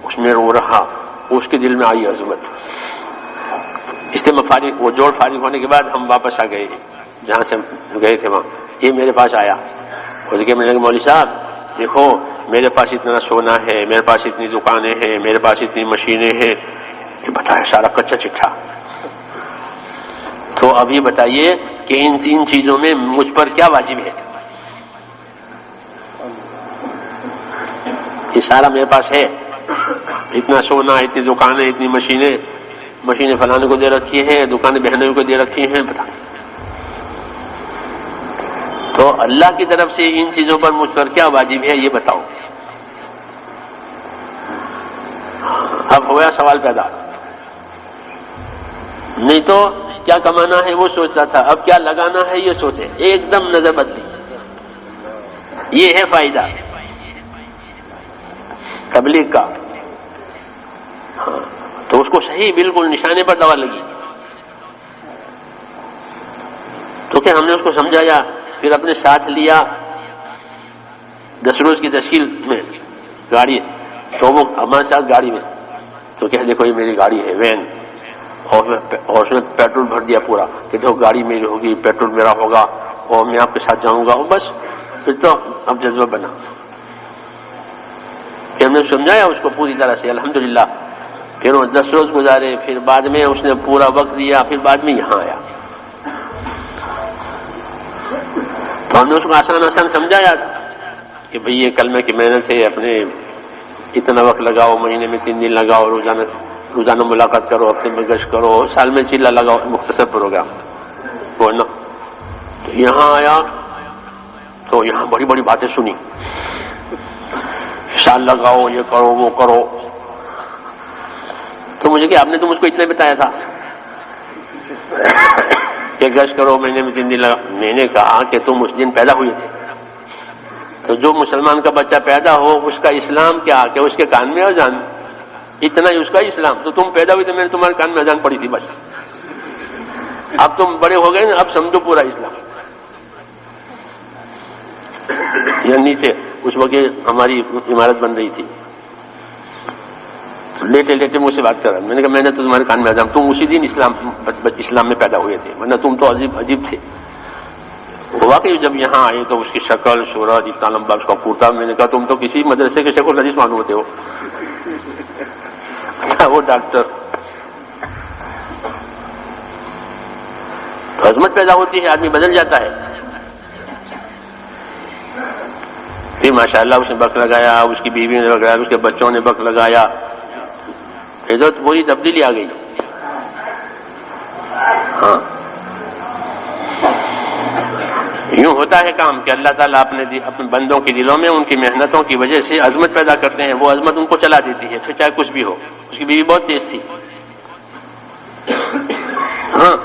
اس میں وہ رہا، اس کے دل میں آئی عظمت. اجتماع فارغ، وہ جوڑ فارغ ہونے کے بعد ہم واپس آ گئے جہاں سے گئے تھے وہاں. یہ میرے پاس آیا، اس کے میں نے کہا مولوی صاحب دیکھو میرے پاس اتنا سونا ہے، میرے پاس اتنی دکانیں ہیں، میرے پاس اتنی مشینیں ہیں، یہ بتایا سارا کچا چٹھا. تو اب یہ بتائیے کہ ان 3 چیزوں میں مجھ پر کیا واجب ہے؟ یہ سارا میرے پاس ہے، اتنا سونا، اتنی دکانیں، اتنی مشینیں فلانے کو دے رکھی ہیں، دکانیں بہنوں کو دے رکھی ہیں، بتا. تو اللہ کی طرف سے ان چیزوں پر مجھ پر کیا واجب ہے یہ بتاؤ. اب ہوا سوال پیدا. نہیں تو کیا کمانا ہے وہ سوچتا تھا، اب کیا لگانا ہے یہ سوچے، ایک دم نظر بدلی. یہ ہے فائدہ تبلیغ کا. ہاں تو اس کو صحیح بالکل نشانے پر دوا لگی. تو کیا ہم نے اس کو سمجھایا، پھر اپنے ساتھ لیا 10 روز کی تشکیل میں گاڑی، تو وہ ہمارے ساتھ گاڑی میں. تو کہہ دیکھو یہ میری گاڑی ہے وین، اور اس میں پیٹرول بھر دیا پورا کہ دیکھو گاڑی میری ہوگی، پیٹرول میرا ہوگا، اور میں آپ کے ساتھ جاؤں گا. اور بس پھر تو اب جذبہ بنا کہ ہم نے سمجھایا اس کو پوری طرح سے الحمدللہ. پھر وہ 10 روز گزارے، پھر بعد میں اس نے پورا وقت دیا، پھر بعد میں یہاں آیا. تو ہم نے اس کو آسان سمجھایا کہ بھئی یہ کلمے کی محنت ہے، اپنے اتنا وقت لگاؤ، مہینے میں 3 دن لگاؤ، روزانہ ملاقات کرو، ہفتے میں گشت کرو، سال میں چلا لگاؤ، مختصر پروگرام وہ نا. تو یہاں آیا تو یہاں بڑی بڑی باتیں سنی، سال لگاؤ، یہ کرو، وہ کرو. تو مجھے کہ آپ نے تو مجھ کو اتنا بتایا تھا کہ گشت کرو، مہینے میں 3 دن لگا. میں نے کہا کہ تم اس دن پیدا ہوئے تھے، تو جو مسلمان کا بچہ پیدا ہو اس کا اسلام کیا کہ اس کے کان میں اذان، اتنا ہی اس کا اسلام. تو تم پیدا ہوئے تو میں نے تمہارے کان میں اذان پڑی تھی بس. اب تم بڑے ہو گئے نا، اب سمجھو پورا اسلام. یا نیچے اس وقت ہماری عمارت بن رہی تھی، لیٹے لیٹے مجھ سے بات کر رہا. میں نے کہا میں نے تو تمہارے کان میں اذان، تم اسی دن اسلام میں پیدا ہوئے تھے، ورنہ تم تو عجیب تھے. واقعی جب یہاں آئے تو اس کی شکل صورت اتنا لمبا اس کا کرتا. میں نے کہا تم تو کسی مدرسے کے شیخ الحدیث معلوم ہوتے ہو. وہ ڈاکٹر. عظمت پیدا ہوتی ہے، آدمی بدل جاتا ہے. پھر ماشاءاللہ اس نے وقت لگایا، اس کی بیوی نے لگایا، اس کے بچوں نے وقت لگایا، ادھر پوری تبدیلی آ گئی. ہاں یوں ہوتا ہے کام کہ اللہ تعالیٰ اپنے بندوں کے دلوں میں ان کی محنتوں کی وجہ سے عظمت پیدا کرتے ہیں. وہ عظمت ان کو چلا دیتی ہے، پھر چاہے کچھ بھی ہو. اس کی بیوی بہت تیز تھی، ہاں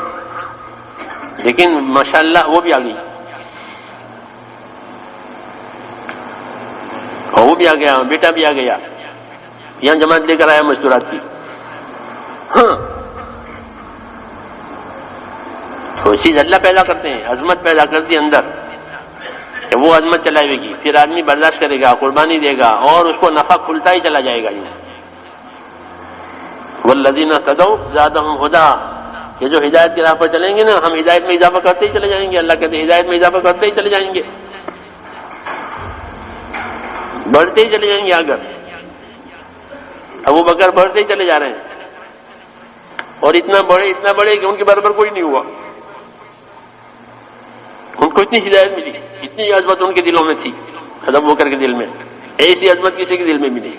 لیکن ماشاءاللہ وہ بھی آ گئی. بھی آ گیا، بیٹا بھی آ گیا، یہاں جماعت لے کر آیا مزدورات کی. ہاں تو چیز اللہ پیدا کرتے ہیں، عظمت پیدا کرتی ہے اندر، کہ وہ عظمت چلائے گی، پھر آدمی برداشت کرے گا، قربانی دے گا، اور اس کو نفع کھلتا ہی چلا جائے گا. والذین اہتدوا زادہم ھدا، یہ جو ہدایت کی راہ پر چلیں گے نا، ہم ہدایت میں اضافہ کرتے ہی چلے جائیں گے. اللہ کہتے ہیں ہدایت میں اضافہ کرتے ہی چلے جائیں گے، بڑھتے ہی چلے جائیں گے. اگر ابو بکر بڑھتے ہی چلے جا رہے ہیں، اور اتنا بڑے کہ ان کے برابر کوئی نہیں ہوا. ان کو اتنی ہدایت ملی، اتنی عظمت ان کے دلوں میں تھی، ابو بکر کے دل میں ایسی عظمت کسی کے دل میں بھی نہیں.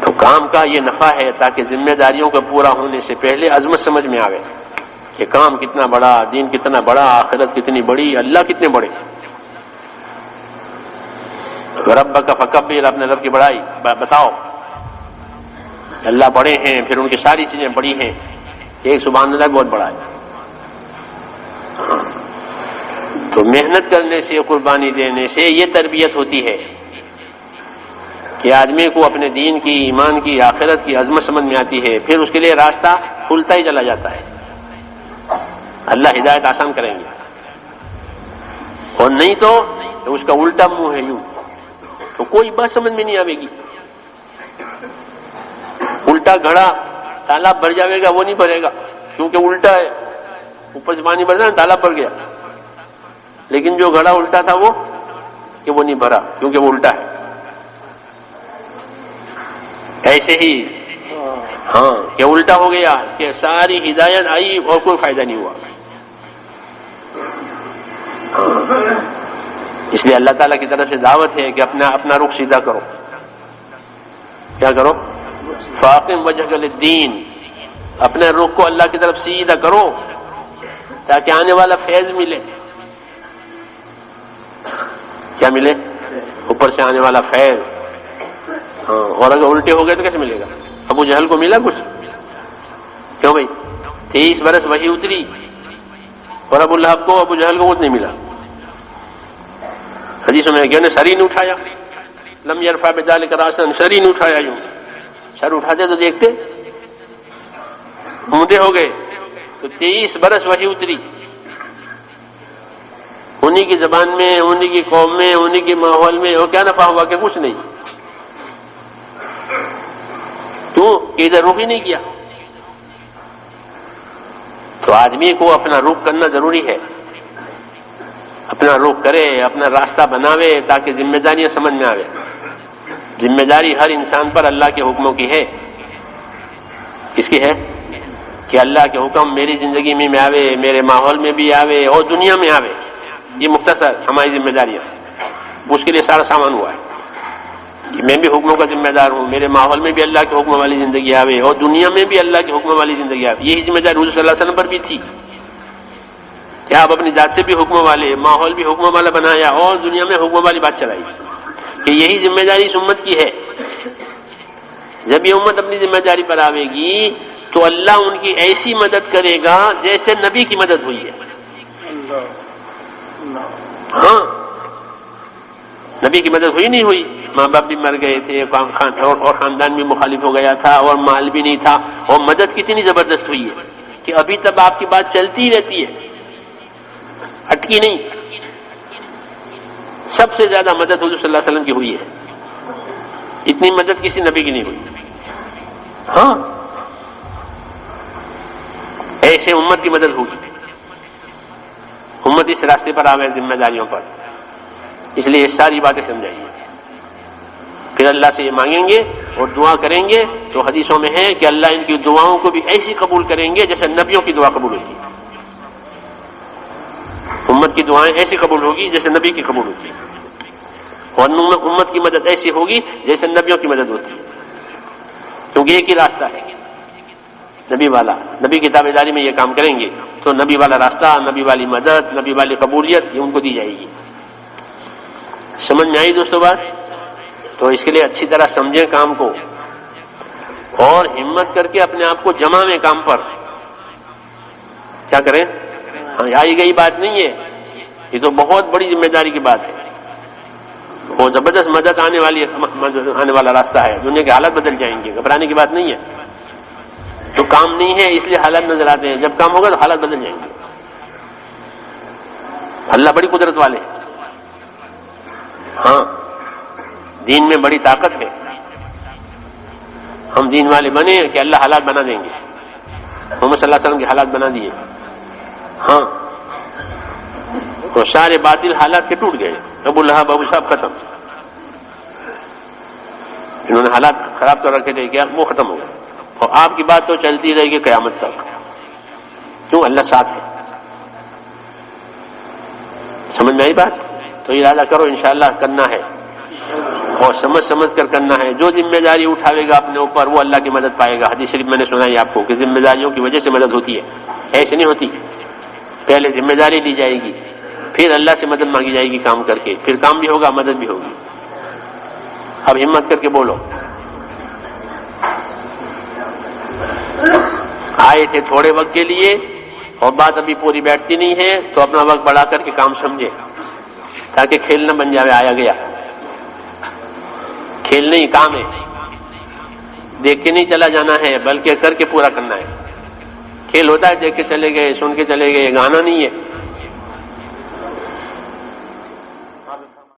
تو کام کا یہ نفع ہے تاکہ ذمہ داریوں کا پورا ہونے سے پہلے عظمت سمجھ میں آوے کہ کام کتنا بڑا، دین کتنا بڑا، آخرت کتنی بڑی، اللہ کتنے بڑے. ربک فکبر، اپنے رب کی بڑائی بتاؤ. اللہ بڑے ہیں، پھر ان کی ساری چیزیں بڑی ہیں. ایک سبحان اللہ بہت بڑا ہے. تو محنت کرنے سے، قربانی دینے سے یہ تربیت ہوتی ہے کہ آدمی کو اپنے دین کی، ایمان کی، آخرت کی عظمت سمجھ میں آتی ہے. پھر اس کے لیے راستہ کھلتا ہی چلا جاتا ہے. اللہ ہدایت آسان کریں گے، اور نہیں تو اس کا الٹا منہ ہے یوں، تو کوئی بات سمجھ میں نہیں آئے گی. الٹا گھڑا تالاب بھر جاوے گا، وہ نہیں بھرے گا کیونکہ الٹا ہے. اوپر سے پانی بھر جائے تالاب بھر گیا، لیکن جو گھڑا الٹا تھا وہ نہیں بھرا کیونکہ وہ الٹا ہے. ایسے ہی ہاں کہ الٹا ہو گیا کہ ساری ہدایت آئی اور کوئی فائدہ نہیں ہوا. اس لیے اللہ تعالیٰ کی طرف سے دعوت ہے کہ اپنا رخ سیدھا کرو. کیا کرو؟ فاقم وجہک للدین، اپنے رخ کو اللہ کی طرف سیدھا کرو تاکہ آنے والا فیض ملے. کیا ملے؟ اوپر سے آنے والا فیض. ہاں، اور اگر الٹے ہو گئے تو کیسے ملے گا؟ ابو جہل کو ملا کچھ؟ کیوں بھائی؟ 23 برس وحی اتری اور ابو لہب کو، ابو جہل کو کچھ نہیں ملا. حدیثوں میں کہ انہیں سر ہی نہیں اٹھایا. لم یرفع بذلک راسا، سر ہی نہیں اٹھایا. یوں سر اٹھاتے تو دیکھتے، مودے ہو گئے. تو 23 برس وحی اتری، انہی کی زبان میں، انہی کی قوم میں، انہی کے ماحول میں، اور کیا نفع ہوا کہ کچھ نہیں. تو ادھر رخ ہی نہیں کیا. تو آدمی کو اپنا رخ کرنا ضروری ہے. اپنا رخ کرے، اپنا راستہ بناوے تاکہ ذمہ داریاں سمجھ میں آوے. ذمہ داری ہر انسان پر اللہ کے حکموں کی ہے. کس کی ہے؟ کہ اللہ کے حکم میری زندگی میں آوے، میرے ماحول میں بھی آوے اور دنیا میں آوے. یہ مختصر ہماری ذمہ داریاں. اس کے لیے سارا سامان ہوا ہے کہ میں بھی حکموں کا ذمہ دار ہوں، میرے ماحول میں بھی اللہ کے حکم والی زندگی آوے اور دنیا میں بھی اللہ کے حکم والی زندگی آوے. یہی ذمہ داری حضور صلی اللہ علیہ وسلم پر بھی تھی کہ آپ اپنی ذات سے بھی حکم والے، ماحول بھی حکم والا بنایا اور دنیا میں حکم والی بات چلائی. کہ یہی ذمہ داری اس امت کی ہے. جب یہ امت اپنی ذمہ داری پر آوے گی تو اللہ ان کی ایسی مدد کرے گا جیسے نبی کی مدد ہوئی ہے. ہاں، نبی کی مدد ہوئی نہیں ہوئی. ماں باپ بھی مر گئے تھے اور خاندان بھی مخالف ہو گیا تھا اور مال بھی نہیں تھا، اور مدد کتنی زبردست ہوئی ہے کہ ابھی تک آپ کی بات چلتی ہی رہتی ہے، اٹکی نہیں. سب سے زیادہ مدد حضور صلی اللہ علیہ وسلم کی ہوئی ہے. اتنی مدد کسی نبی کی نہیں ہوئی. ہاں، ایسے امت کی مدد ہوگی. امت اس راستے پر آوے ذمہ داریوں پر. اس لیے یہ ساری باتیں سمجھائیے. پھر اللہ سے یہ مانگیں گے اور دعا کریں گے تو حدیثوں میں ہے کہ اللہ ان کی دعاؤں کو بھی ایسی قبول کریں گے جیسے نبیوں کی دعا قبول ہوتی ہے. امت کی دعائیں ایسی قبول ہوگی جیسے نبی کی قبول ہوتی ہے، اور امت کی مدد ایسی ہوگی جیسے نبیوں کی مدد ہوتی ہے. کیونکہ ایک ہی راستہ ہے نبی والا. نبی کی تابع داری میں یہ کام کریں گے تو نبی والا راستہ، نبی والی مدد، نبی والی قبولیت یہ ان کو دی جائے گی. سمجھ میں آئی دوستو بات؟ تو اس کے لیے اچھی طرح سمجھیں کام کو اور ہمت کر کے اپنے آپ کو جمع میں کام پر. کیا کریں؟ آئی گئی بات نہیں ہے، یہ تو بہت بڑی ذمہ داری کی بات ہے. وہ زبردست مدد آنے والا راستہ ہے. دنیا کے حالات بدل جائیں گے, گھبرانے کی بات نہیں ہے. تو کام نہیں ہے اس لیے حالات نظر آتے ہیں, جب کام ہوگا تو حالات بدل جائیں گے. اللہ بڑی قدرت والے ہیں. ہاں دین میں بڑی طاقت ہے. ہم دین والے بنے کہ اللہ حالات بنا دیں گے. محمد صلی اللہ علیہ وسلم کے حالات بنا دیے. ہاں تو سارے باطل حالات کے ٹوٹ گئے. ابو لہب ابو صاحب ختم, انہوں نے حالات خراب کر رکھے تھے کیا, وہ ختم ہو گئے. اور آپ کی بات تو چلتی رہے گی قیامت تک. کیوں؟ اللہ ساتھ ہے. سمجھ میں آئی بات؟ تو ارادہ کرو انشاءاللہ کرنا ہے, اور سمجھ سمجھ کر کرنا ہے. جو ذمہ داری اٹھاوے گا اپنے اوپر وہ اللہ کی مدد پائے گا. حدیث شریف میں نے سنائی آپ کو کہ ذمہ داریوں کی وجہ سے مدد ہوتی ہے, ایسے نہیں ہوتی. پہلے ذمہ داری لی جائے گی, پھر اللہ سے مدد مانگی جائے گی کام کر کے, پھر کام بھی ہوگا مدد بھی ہوگی. اب ہمت کر کے بولو. آئے تھے تھوڑے وقت کے لیے اور بات ابھی پوری بیٹھتی نہیں ہے, تو اپنا وقت بڑھا کر کے کام سمجھے تاکہ کھیل نہ بن جائے. آیا گیا کھیل نہیں, کام ہے. دیکھ کے نہیں چلا جانا ہے بلکہ کر کے پورا کرنا ہے. کھیل ہوتا ہے دیکھ کے چلے گئے, سن کے چلے گئے, گانا نہیں ہے.